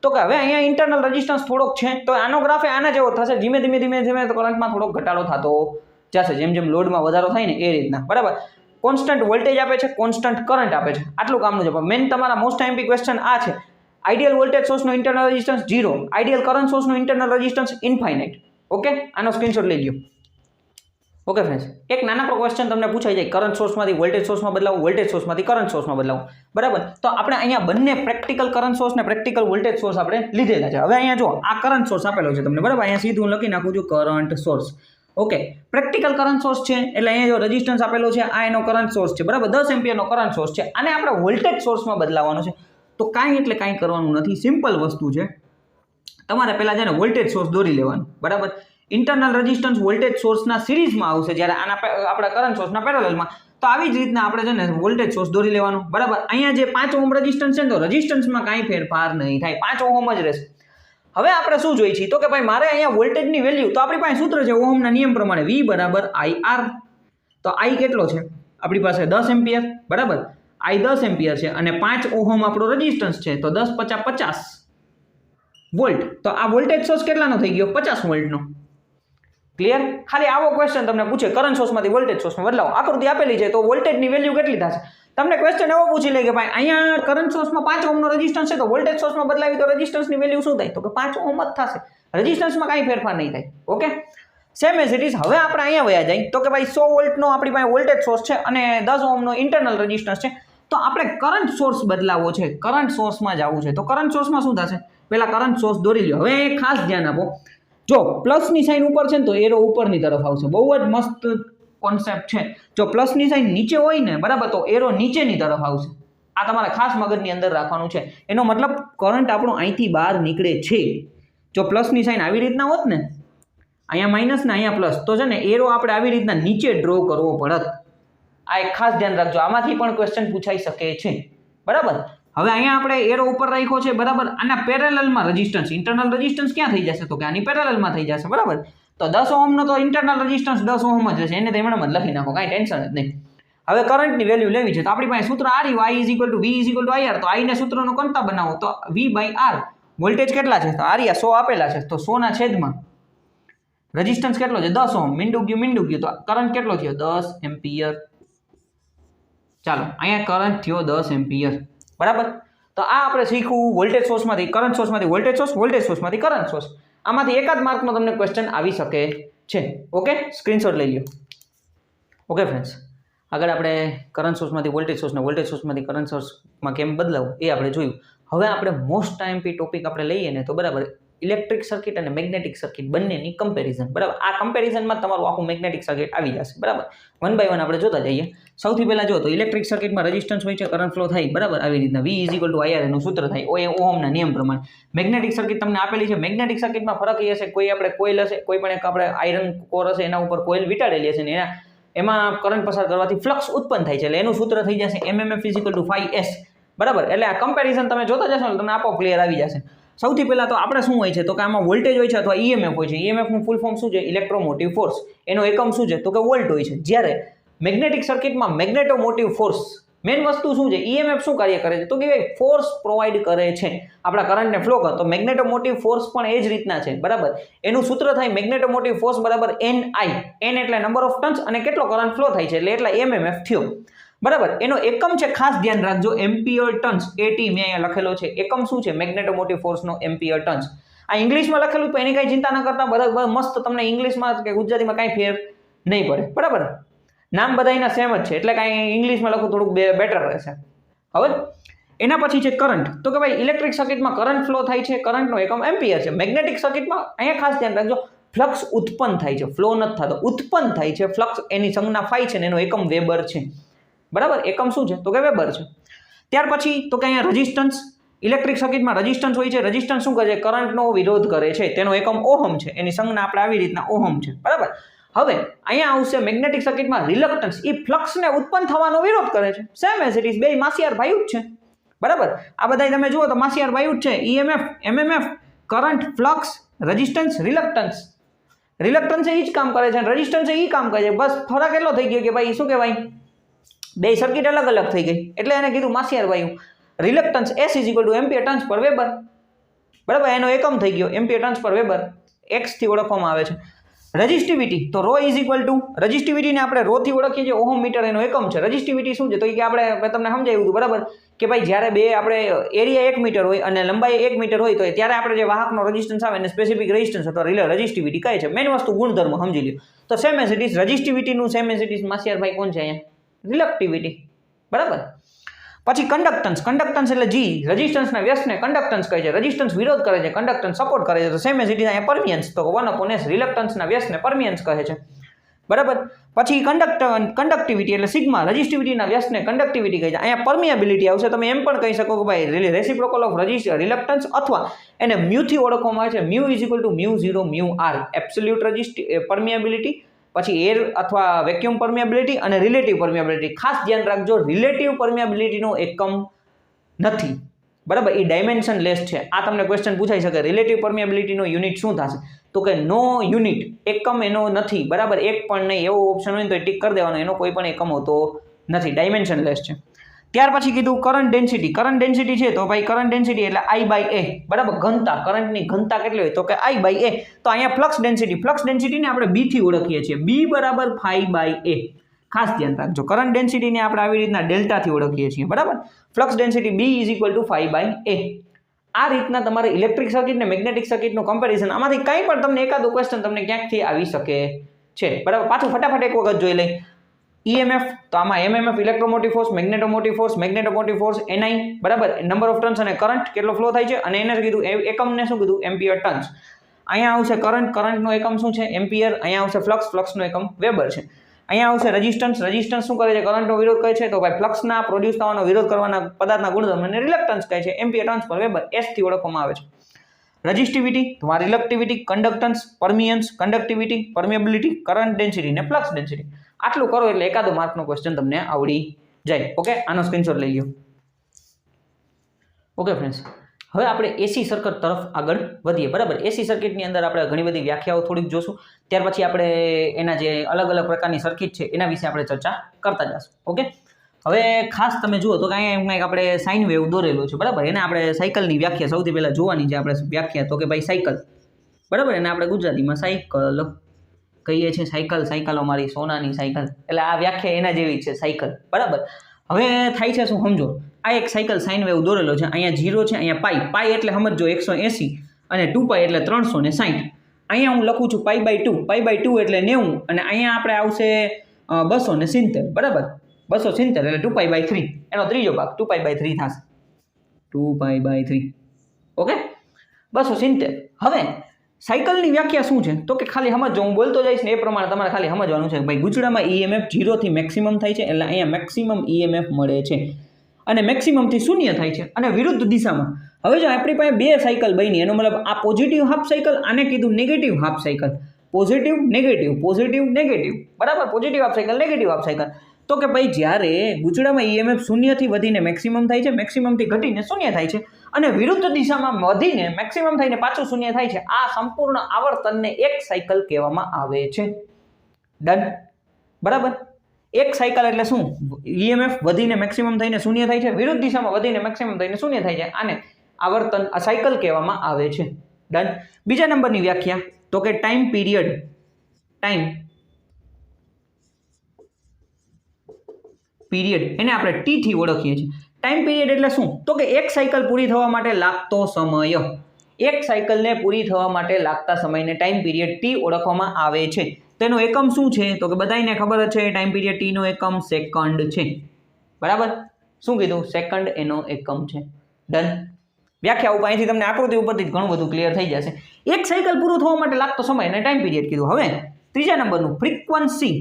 તો કે હવે અહીંયા ઇન્ટરનલ રેઝિસ્ટન્સ થોડોક છે, તો આનો ગ્રાફ આના જેવો થશે, ધીમે ધીમે તો કરંટમાં થોડોક ઘટાડો થતો જશે, જેમ લોડમાં વધારો થાય ને એ રીતના, બરાબર. કોન્સ્ટન્ટ વોલ્ટેજ આપે છે, કોન્સ્ટન્ટ કરંટ આપે છે, આટલું કામનું છે. પણ મેન તમારા મોસ્ટ આઈએમપી ક્વેશ્ચન આ છે, આઈડિયલ વોલ્ટેજ સોર્સનો ઇન્ટરનલ રેઝિસ્ટન્સ 0, આઈડિયલ કરંટ સોર્સનો ઇન્ટરનલ રેઝિસ્ટન્સ ઇન્ફાઇનાઇટ. ઓકે, આનો સ્ક્રીનશોટ લઈ લ્યો. ઓકે ફ્રેન્ડ્સ, એક નાનકડો ક્વેશ્ચન તમને પૂછાઈ જાય, કરંટ સોર્સમાંથી વોલ્ટેજ સોર્સમાં બદલાવું, વોલ્ટેજ સોર્સમાંથી કરંટ સોર્સમાં બદલાવું, બરાબર? તો આપણે અહીંયા બંને પ્રેક્ટિકલ કરંટ સોર્સ ને પ્રેક્ટિકલ વોલ્ટેજ સોર્સ આપણે લીધેલા છે. હવે અહીંયા જો આ કરંટ સોર્સ આપેલો છે તમને, બરાબર? અહીંયા સીધું હું લખી નાખું છું current source. Okay, practical current source છે એટલે અહીંયા જો રેઝિસ્ટન્સ આપેલો છે, આ એનો કરંટ સોર્સ છે, બરાબર? 10 એમ્પિયરનો કરંટ સોર્સ છે. આને આપણે વોલ્ટેજ સોર્સમાં બદલાવવાનો છે. તો કાંઈ એટલે કાંઈ કરવાનું નથી, સિમ્પલ વસ્તુ છે. તમારે પહેલાં છે ને વોલ્ટેજ સોર્સ દોરી લેવાનું, બરાબર? ઇન્ટરનલ રેઝિસ્ટન્સ વોલ્ટેજ સોર્સના સિરીઝમાં આવશે, જ્યારે આના આપણા કરંટ સોર્સના પેરેલલમાં. તો આવી જ રીતના આપણે છે ને વોલ્ટેજ સોર્સ દોરી લેવાનું, બરાબર? અહીંયા જે 5 ઓહમ રેઝિસ્ટન્સ છે ને, તો રેઝિસ્ટન્સમાં કાંઈ ફેરફાર નહીં થાય, 5 ઓહમ જ રહેશે. હવે આપણે શું જોઈએ છીએ તો કે ભાઈ મારે અહીંયા વોલ્ટેજની વેલ્યુ, તો આપણી પાસે સૂત્ર છે ઓહમના નિયમ પ્રમાણે V બરાબર IR. તો I કેટલો છે આપણી પાસે? 10 એમ્પિયર, બરાબર? I 10 એમ્પિયર છે અને 5 ઓહમ આપણો રેઝિસ્ટન્સ છે, તો 10 × 50 વોલ્ટ. તો આ વોલ્ટેજ સોર્સ કેટલાનો થઈ ગયો? 50 વોલ્ટનો. ક્લિયર? ખાલી આવો ક્વેશ્ચન તમને પૂછે, કરંટ સોર્સમાંથી વોલ્ટેજ સોર્સમાં બદલાવો, આકૃતિ આપેલી છે, તો વોલ્ટેજની વેલ્યુ કેટલી થશે? તમને ક્વેશ્ચન એવો પૂછી લે કે ભાઈ અહીંયા કરંટ સોર્સમાં 5 ઓહમનો રેઝિસ્ટન્સ છે, તો વોલ્ટેજ સોર્સમાં બદલાવી તો રેઝિસ્ટન્સની વેલ્યુ શું થાય? તો કે 5 ઓહમ જ થશે, રેઝિસ્ટન્સમાં કાંઈ ફેરફાર નહીં થાય. Okay, same as it is. હવે આપણે અહીંયા વયા જાય તો કે ભાઈ 100 વોલ્ટનો આપણી પાસે વોલ્ટેજ સોર્સ છે અને 10 ઓહમનો ઇન્ટરનલ રેઝિસ્ટન્સ છે. તો આપણે કરંટ સોર્સ બદલાવવો છે, કરંટ સોર્સમાં જવું છે. તો કરંટ સોર્સમાં શું થશે? પહેલા કરંટ સોર્સ દોરી લ્યો. હવે એ ખાસ ધ્યાન આપો, જો પ્લસની સાઇન ઉપર છે ને તો એરો ઉપરની તરફ આવશે. બહુ જ મસ્ત કોન્સેપ્ટ છે. જો પ્લસની સાઇન નીચે હોય ને, બરાબર, તો એરો નીચેની તરફ આવશે. આ તમારે ખાસ મગજની અંદર રાખવાનું છે. એનો મતલબ કરંટ આપણો અહીંથી બહાર નીકળે છે. જો પ્લસની સાઇન આવી રીતના હોત ને, અહીંયા માઇનસ ને અહીંયા પ્લસ, તો છે ને એરો આપણે આવી રીતના નીચે ડ્રો કરવો પડત. આ એક ખાસ ધ્યાન રાખજો, આમાંથી પણ ક્વેશ્ચન પૂછાઈ શકે છે, બરાબર? હવે અહીંયા આપણે એરો ઉપર રાખ્યો છે, બરાબર? આના પેરેલલમાં રેઝિસ્ટન્સ, ઇન્ટરનલ રેઝિસ્ટન્સ ક્યાં થઈ જશે? તો કે આની પેરેલલમાં થઈ જશે, બરાબર? તો 10 ઓહમનો તો ઇન્ટરનલ રેઝિસ્ટન્સ 10 ઓહમ જ હશે, એને તો એમણે લખી નાખો, કાંઈ ટેન્શન જ નહીં. હવે કરંટની વેલ્યુ લેવી છે, તો આપણી પાસે સૂત્ર આ રહ્યું, I V IR. તો I ને સૂત્રનો કરતા બનાવો તો V/R. વોલ્ટેજ કેટલા છે? તો આ રહ્યા 100 આપેલા છે, તો 100 ના છેદમાં રેઝિસ્ટન્સ કેટલો છે? 10 ઓહમ. મીંડું ગયું. તો કરંટ કેટલો થયો? 10 એમ્પિયર. ચાલો, અહીંયા કરંટ થયો 10 એમ્પિયર, બરાબર? તો આ આપણે શીખવું વોલ્ટેજ સોર્સમાંથી કરંટ સોર્સમાંથી વોલ્ટેજ સોર્સ, વોલ્ટેજ સોર્સમાંથી કરંટ સોર્સ. આમાંથી એકાદ માર્કનો તમને ક્વેશ્ચન આવી શકે છે. ઓકે, સ્ક્રીનશોટ લઈ લ્યો. ઓકે ફ્રેન્ડ્સ, આગળ આપણે કરંટ સોર્સમાંથી વોલ્ટેજ સોર્સને વોલ્ટેજ સોર્સમાંથી કરંટ સોર્સમાં કેમ બદલાવું એ આપણે જોયું. હવે આપણે મોસ્ટ આઈએમપી ટોપિક આપણે લઈએ ને, તો બરાબર, ઇલેક્ટ્રિક સર્કિટ અને મેગ્નેટિક સર્કિટ બંનેની કમ્પેરિઝન, બરાબર? આ કમ્પેરિઝનમાં તમારું આખું મેગ્નેટિક સર્કિટ આવી જશે, બરાબર? વન બાય વન આપણે જોતા જઈએ. સૌથી પહેલાં જો તો ઇલેક્ટ્રિક સર્કિટમાં રેઝિસ્ટન્સ હોય છે, કરંટ ફ્લો થાય, બરાબર? આવી રીતના V IR એનું સૂત્ર થાય ઓહમના નિયમ પ્રમાણે. મેગ્નેટિક સર્કિટ તમને આપેલી છે. મેગ્નેટિક સર્કિટમાં ફરક એ હશે, કોઈ આપણે કોઇલ હશે, કોઈ પણ એક આપણે આયરન કોર હશે, એના ઉપર કોઇલ વીંટાળેલી હશે ને એમાં કરંટ પસાર કરવાથી ફ્લક્સ ઉત્પન્ન થાય છે, એટલે એનું સૂત્ર થઈ જશે mmf = ϕs, બરાબર? એટલે આ કમ્પેરિઝન તમે જોતા જશો ને તમને આપો ક્લિયર આવી જશે. સૌથી પહેલાં તો આપણે શું હોય છે તો કે આમાં વોલ્ટેજ હોય છે અથવા EMF હોય છે. EMFનું ફૂલ ફોર્મ શું છે? Electromotive force. એનો એકમ શું છે તો કે વોલ્ટ હોય છે. જ્યારે મેગ્નેટિક સર્કિટમાં મેગ્નેટોમોટિવ ફોર્સ, મેઇન વસ્તુ શું છે? EMF શું કાર્ય કરે છે તો કે ફોર્સ પ્રોવાઈડ કરે છે આપણા કરંટને ફ્લો કરે. તો મેગ્નેટોમોટિવ ફોર્સ પણ એ જ રીતના છે, બરાબર? એનું સૂત્ર થાય મેગ્નેટોમોટિવ ફોર્સ બરાબર NI. N એટલે નંબર ઓફ ટર્ન્સ અને કેટલો કરંટ ફ્લો થાય છે એટલે એટલા mmf થયો, બરાબર? એનો એકમ છે, ખાસ ધ્યાન રાખજો, એમ્પિયર ટર્ન્સ. AT મેં અહીંયા લખેલો છે. એકમ શું છે મેગ્નેટોમોટિવ ફોર્સનો? Ampere turns. આ ઇંગ્લિશમાં લખેલું તો એની કાંઈ ચિંતા ન કરતા, બધા મસ્ત તમને ઇંગ્લિશમાં કે ગુજરાતીમાં કાંઈ ફેર નહીં પડે, બરાબર? નામ બધાના સેમ જ છે, એટલે કાંઈ ઇંગ્લિશમાં લખો થોડુંક બેટર રહેશે. હવે એના પછી છે કરંટ. તો કે ભાઈ ઇલેક્ટ્રિક સર્કિટમાં કરંટ ફ્લો થાય છે, કરંટનો એકમ એમ્પિયર છે. મેગ્નેટિક સર્કિટમાં અહીંયા ખાસ ધ્યાન રાખજો, ફ્લક્સ ઉત્પન્ન થાય છે, ફ્લો નથી થતો, ઉત્પન્ન થાય છે ફ્લક્સ. એની સંજ્ઞા ફાઈ છે ને એનો એકમ વેબર છે, બરાબર? એકમ શું છે તો કે વેબર છે. ત્યાર પછી તો કે અહીંયા રેઝિસ્ટન્સ. ઇલેક્ટ્રિક સર્કિટમાં રેઝિસ્ટન્સ હોય છે. રેઝિસ્ટન્સ શું કરે છે? કરંટનો વિરોધ કરે છે. તેનો એકમ ઓહમ છે. એની સંજ્ઞા આપણે આવી રીતના ઓહમ છે, બરાબર? હવે અહીંયા આવશે મેગ્નેટિક સર્કિટમાં રિલક્ટન્સ. એ ફ્લક્સને ઉત્પન્ન થવાનો વિરોધ કરે છે. સેમ એઝ ઇટ ઇઝ, બે માસિયાર ભાઈ જ છે, બરાબર? આ બધા તમે જુઓ તો માસિયાર ભાઈ જ છે. EMF, mmf, current, flux, resistance, reluctance. Reluctance એ જ કામ કરે છે અને રેઝિસ્ટન્સ એ કામ કરે છે. બસ ફરક એટલો થઈ ગયો કે ભાઈ શું કહેવાય, બે સર્કિટ અલગ અલગ થઈ ગઈ, એટલે એને કીધું માસિયાર વાયુ. રિલક્ટન્સ S = એમ્પિયર ટર્ન્સ પર વેબર, બરાબર? એનો એકમ થઈ ગયો એમ્પિયર ટર્ન્સ પર વેબર, x થી ઓળખવામાં આવે છે. રજિસ્ટિવિટી તો રો ઇઝ ઇક્વલ ટુ રજિસ્ટિવિટીને આપણે રોથી ઓળખીએ છીએ, ઓહમ મીટર એનો એકમ છે. રજિસ્ટિવિટી શું છે તો કે આપણે તમને સમજાવ્યું હતું બરાબર કે ભાઈ જ્યારે બે આપણે એરિયા 1 મીટર હોય અને લંબાઈ 1 મીટર હોય તો ત્યારે આપણે જે વાહકનો રેઝિસ્ટન્સ આવે એને સ્પેસિફિક રેઝિસ્ટન્સ અથવા રજિસ્ટિવિટી કહે છે. મેઇન વસ્તુ ગુણધર્મ સમજી લ્યો. તો સેમ એઝ ઇટ ઇઝ રજિસ્ટિવિટીનું સેમ એઝ ઇટ ઇઝ માસિયાર ભાઈ કોણ છે અહીંયા રિલક્ટિવિટી બરાબર. પછી કંડક્ટન્સ, કંડક્ટન્સ એટલે જી રેઝિસ્ટન્સના વ્યસ્તને કંડક્ટન્સ કહે છે. રેઝિસ્ટન્સ વિરોધ કરે છે, કંડક્ટન્સ સપોર્ટ કરે છે. તો સેમ એઝ ઇટ ઇઝ અહીંયા પરમિયન્સ તો 1/s રિલક્ટન્સના વ્યસ્તને પરમિયન્સ કહે છે બરાબર. પછી કંડક્ટિવિટી એટલે સિગ્મા રેઝિસ્ટિવિટીના વ્યસ્તને કંડક્ટિવિટી કહે છે. અહીંયા પરમિયાબિલિટી આવશે. તમે એમ પણ કહી શકો કે ભાઈ રેસિપ્રોકલ ઓફ રિલક્ટન્સ અથવા એને મ્યુથી ઓળખવામાં આવે છે. Mu is equal to μ0 μr absolute permeability, પછી એર અથવા વેક્યુમ પરમિયાબિલિટી અને રિલેટિવ પરમિયાબિલિટી. ખાસ ધ્યાન રાખજો રિલેટિવ પરમિયાબિલિટીનો એકમ નથી બરાબર, એ ડાયમેન્શન લેસ છે. આ તમને ક્વેશ્ચન પૂછાઈ શકે રિલેટિવ પરમિયાબિલિટીનો યુનિટ શું થશે તો કે નો યુનિટ, એકમ એનો નથી બરાબર, એક પણ નહીં એવો ઓપ્શન હોય તો ટીક કરી દેવાનો, એનો કોઈ પણ એકમ હોતો નથી, ડાયમેન્શન લેસ છે. ત્યાર પછી કીધું કરંટ ડેન્સિટી. કરંટ ડેન્સિટી છે તો ભાઈ કરંટ ડેન્સિટી એટલે I/A બરાબર. ઘનતા, કરંટની ઘનતા કેટલી હોય તો કે I/A. તો અહીંયા ફ્લક્સ ડેન્સિટી, ફ્લક્સ ડેન્સિટીને આપણે B થી ઓળખીએ છીએ. B બરાબર φ/A. ખાસ ધ્યાન રાખજો, કરંટ ડેન્સિટીને આપણે આવી રીતના ડેલ્ટાથી ઓળખીએ છીએ બરાબર. Flux density B is equal two φ/A. આ રીતના તમારે ઇલેક્ટ્રિક સર્કિટ ને મેગ્નેટિક સર્કિટનું કમ્પેરિઝન આમાંથી કંઈ પણ તમને એકાદો ક્વેશ્ચન તમને ક્યાંકથી આવી શકે છે બરાબર. પાછું ફટાફટ એક વખત જોઈ લઈ. EMF તો આમાં MMF electromotive force, magnetomotive force NI બરાબર, નંબર ઓફ ટર્ન્સ અને કરંટ કેટલો ફ્લો થાય છે અને એને કીધું એકમને શું કીધું એમ્પિયર ટર્ન્સ. અહીંયા આવશે કરંટ, કરંટનો એકમ શું છે એમ્પિયર. અહીંયા આવશે ફ્લક્સ, ફ્લક્સનો એકમ વેબર છે. અહીંયા આવશે રેઝિસ્ટન્સ, રેઝિસ્ટન્સ શું કરે છે કરંટનો વિરોધ કરે છે તો ભાઈ ફ્લક્સના પ્રોડ્યુસ થવાનો વિરોધ કરવાના પદાર્થના ગુણધર્મ અને રિલક્ટન્સ કહે છે એમ્પિયર ટર્ન્સ પર વેબર S થી ઓળખવામાં આવે છે. રજિસ્ટિવિટી તો રિલક્ટિવિટી, conductance, પરમિયન્સ, conductivity, permeability, current density ને ફ્લક્સ ડેન્સિટી. આટલું કરો એટલે એકાદો માર્કનો ક્વેશ્ચન તમને આવડી જાય. ઓકે, આનો સ્ક્રીનશોટ લઈ લો. ઓકે ફ્રેન્ડ્સ, હવે આપણે એસી સર્કિટ તરફ આગળ વધીએ બરાબર. એસી સર્કિટની અંદર આપણે ઘણી બધી વ્યાખ્યાઓ થોડીક જોશું, ત્યાર પછી આપણે એના જે અલગ અલગ પ્રકારની સર્કિટ છે એના વિશે આપણે ચર્ચા કરતા જઈશું. ઓકે, હવે ખાસ તમે જુઓ તો અહીંયા આપણે સાઇન વેવ દોરેલો છે બરાબર. એને આપણે સાયકલની વ્યાખ્યા સૌથી પહેલાં જોવાની છે આપણે વ્યાખ્યા તો કે ભાઈ સાયકલ બરાબર. એને આપણે ગુજરાતીમાં સાયકલ કહીએ છીએ. સાયકલ, સાયકલો મારી સોનાની સાયકલ, એટલે આ વ્યાખ્યા એના જેવી છે સાયકલ બરાબર. હવે થાય છે શું સમજો, આ એક સાયકલ સાઇન વેવ દોરેલો છે. અહીંયા 0 છે, અહીંયા પાઈ, પાઈ એટલે સમજો 180 અને 2π એટલે 360. અહીંયા હું લખું છું π/2, π/2 એટલે 90 અને અહીંયા આપણે આવશે 270 બરાબર. 270 એટલે 2π/3 એનો ત્રીજો ભાગ 2π/3 થશે. 2π/3 ઓકે 270. હવે સાયકલની વ્યાખ્યા શું છે તો કે ખાલી સમજો, હું બોલતો જઈશ ને એ પ્રમાણે તમારે ખાલી સમજવાનું છે. ભાઈ ગુચડામાં EMF 0 થી મેક્સિમમ થાય છે એટલે અહીંયા મેક્સિમમ EMF મળે છે અને મેક્સિમમથી શૂન્ય થાય છે અને વિરુદ્ધ દિશામાં. હવે જો આપણી પાસે બે સાયકલ બની, એનો મતલબ આ પોઝિટિવ હાફ સાયકલ, આને કીધું negative half cycle. Positive negative બરાબર. Positive half cycle, negative half cycle. તો કે ભાઈ જ્યારે ગુચડામાં EMF શૂન્યથી વધીને મેક્સિમમ થાય છે, મેક્સિમમથી ઘટીને શૂન્ય થાય છે અને વિરુદ્ધ દિશામાં વધીને મેક્સિમમ થઈને પાછું શૂન્ય થાય છે, આ સંપૂર્ણ આવર્તનને એક સાયકલ કહેવામાં આવે છે. ડન બરાબર. એક સાયકલ એટલે શું, EMF વધીને મેક્સિમમ થઈને શૂન્ય થાય છે, વિરુદ્ધ દિશામાં વધીને મેક્સિમમ થઈને શૂન્ય થાય છે, આને આવર્તન આ સાયકલ કહેવામાં આવે છે. ડન. બીજા નંબરની વ્યાખ્યા તો કે ટાઈમ પીરિયડ. ટાઈમ પીરિયડ એને આપણે T થી ઓળખીએ છીએ. ટાઈમ પીરિયડ એટલે શું તો કે એક સાયકલ પૂરી થવા માટે લાગતો સમય. એક સાયકલને પૂરી થવા માટે લાગતા સમયને ટાઈમ પીરિયડ T ઓળખવામાં આવે છે. તેનો એકમ શું છે તો કે બધાને ખબર જ છે, ટાઈમ પીરિયડ T નો એકમ સેકન્ડ છે બરાબર. શું કીધું, સેકન્ડ એનો એકમ છે. ડન. વ્યાખ્યા ઉપર અહીંથી તમને આકૃતિ ઉપરથી જ ઘણું બધું ક્લિયર થઈ જશે. એક સાયકલ પૂરું થવા માટે લાગતો સમય અને ટાઈમ પીરિયડ કીધું. હવે ત્રીજા નંબરનું ફ્રીક્વન્સી,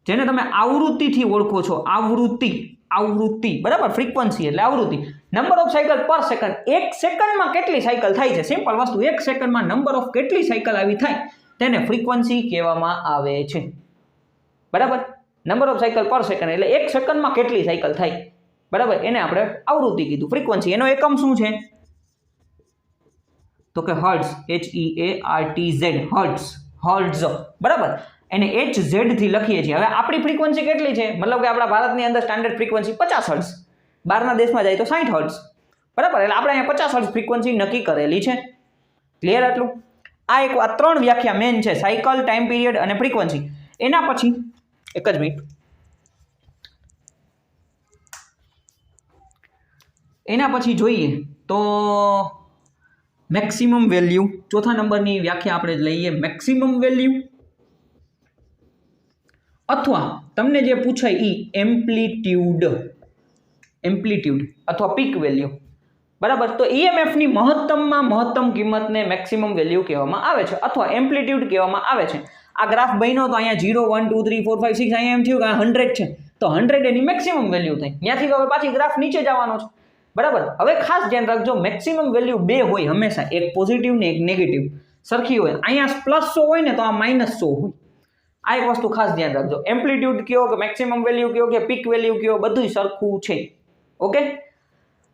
જેને તમે આવૃત્તિથી ઓળખો છો. આવૃત્તિ બરાબર. ફ્રીક્વન્સી એટલે આવૃત્તિ. નંબર ઓફ સાયકલ પર સેકન્ડ, એક સેકન્ડમાં કેટલી સાયકલ થાય છે, સિમ્પલ વસ્તુ. એક સેકન્ડમાં નંબર ઓફ કેટલી સાયકલ આવી થાય તેને ફ્રીક્વન્સી કહેવામાં આવે છે બરાબર. નંબર ઓફ સાયકલ પર સેકન્ડ એટલે એક સેકન્ડમાં કેટલી સાયકલ થાય બરાબર, એને આપણે આવૃત્તિ કીધું. ફ્રીક્વન્સી એનો એકમ શું છે તો કે હર્ટ્ઝ, HEARTZ, હર્ટ્ઝ બરાબર. એને HZ થી લખીએ છીએ. હવે આપણી ફ્રીક્વન્સી કેટલી છે, મતલબ કે આપણા ભારતની અંદર સ્ટાન્ડર્ડ ફ્રીક્વન્સી 50 હર્ટ્ઝ, બહારના દેશમાં જાય તો 60 હર્ટ્ઝ બરાબર. એટલે આપણે અહીંયા 50 હર્ટ્ઝ ફ્રીક્વન્સી નક્કી કરેલી છે. ક્લિયર આટલું. આ 3 વ્યાખ્યા મેન છે, સાયકલ, ટાઈમ પીરિયડ અને ફ્રીક્વન્સી. એના પછી એક જ મિનિટ, એના પછી જોઈએ તો મેક્સિમમ વેલ્યુ, ચોથા નંબરની વ્યાખ્યા આપણે લઈએ મેક્સિમમ વેલ્યુ, અથવા તમને જે પૂછાય ઈ એમ્પ્લિટ્યુડ અથવા પીક વેલ્યુ, બરાબર. તો EMF ની મહત્તમમાં મહત્તમ કિંમતને મેક્સિમમ વેલ્યુ કહેવામાં આવે છે અથવા એમ્પ્લિટ્યુડ કહેવામાં આવે છે. આ ગ્રાફ બન્યો તો અહીંયા 0 1 2 3 4 5 6 અહીંયા એમ થયું કે 100 છે, તો 100 એની મેક્સિમમ વેલ્યુ થઈ. ત્યાંથી હવે પાછી ગ્રાફ નીચે જવાનો છે, બરાબર. હવે ખાસ ધ્યાન રાખજો, મેક્સિમમ વેલ્યુ બે હોય હંમેશા, એક પોઝિટિવ ને એક નેગેટિવ, સરખી હોય. અહીંયા +100 હોય ને તો આ -100 હોય. આ એક વસ્તુ ખાસ ધ્યાન રાખજો. એમ્પ્લિટ્યુડ કયો કે મેક્સિમમ વેલ્યુ કયો કે પીક વેલ્યુ કયો, બધું સરખું છે. ઓકે,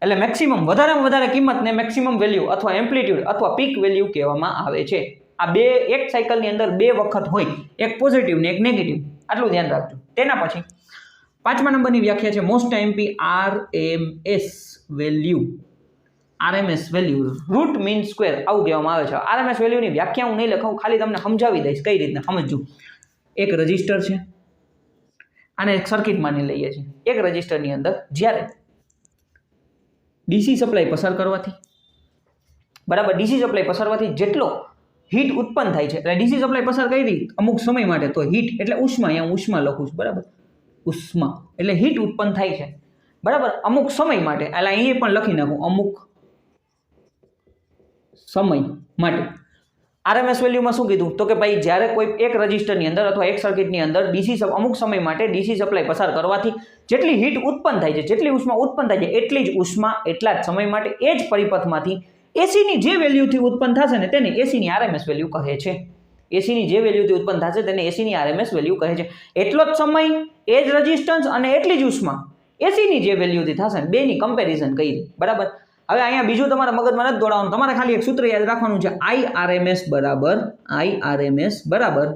એટલે મેક્સિમમ વધારેમાં વધારે કિંમતને મેક્સિમમ વેલ્યુ અથવા એમ્પ્લિટ્યુડ અથવા પીક વેલ્યુ કહેવામાં આવે છે. આ બે એક સાયકલની અંદર બે વખત હોય, એક પોઝિટિવ ને એક નેગેટિવ, આટલું ધ્યાન રાખજો. તેના પછી 5મા નંબરની વ્યાખ્યા છે most IMP RMS value. RMS value root mean square આવું કહેવામાં આવે છે. RMS વેલ્યુની વ્યાખ્યા હું નહીં લખાવું, ખાલી તમને સમજાવી દઈશ કઈ રીતના સમજજો. એક રજિસ્ટર છે, આને એક સર્કિટ માની લઈએ છીએ. એક રજિસ્ટરની અંદર જ્યારે ડીસી સપ્લાય પસાર કરવાથી, બરાબર, ડીસી સપ્લાય પસારવાથી જેટલો હીટ ઉત્પન્ન થાય છે, એટલે ડીસી સપ્લાય પસાર કરી અમુક સમય માટે, તો હીટ એટલે ઉષ્મા, અહીંયા હું ઉષ્મા લખું છું, બરાબર, ઉષ્મા એટલે હીટ ઉત્પન્ન થાય છે, બરાબર, અમુક સમય માટે. એટલે અહીંયા પણ લખી નાખું અમુક સમય માટે. RMS વેલ્યુમાં શું કીધું તો કે ભાઈ જ્યારે કોઈ એક રજિસ્ટરની અંદર અથવા એક સર્કિટની અંદર અમુક સમય માટે ડીસી સપ્લાય પસાર કરવાથી જેટલી હીટ ઉત્પન્ન થાય છે, જેટલી ઉષ્મા ઉત્પન્ન થાય છે, એટલી જ ઉષ્મા એટલા જ સમય માટે એ જ પરિપથમાંથી એસીની જે વેલ્યુથી ઉત્પન્ન થશે ને તેને એસીની RMS વેલ્યુ કહે છે. એસીની જે વેલ્યુથી ઉત્પન્ન થશે તેને એસીની RMS વેલ્યુ કહે છે. એટલો જ સમય, એ જ રેઝિસ્ટન્સ અને એટલી જ ઉષ્મા એસીની જે વેલ્યુથી થશે ને બેની કમ્પેરિઝન કરી, બરાબર. હવે અહીંયા બીજું તમારા મગજમાં નથી દોડાવવાનું, તમારે ખાલી એક સૂત્ર યાદ રાખવાનું છે, IRMS બરાબર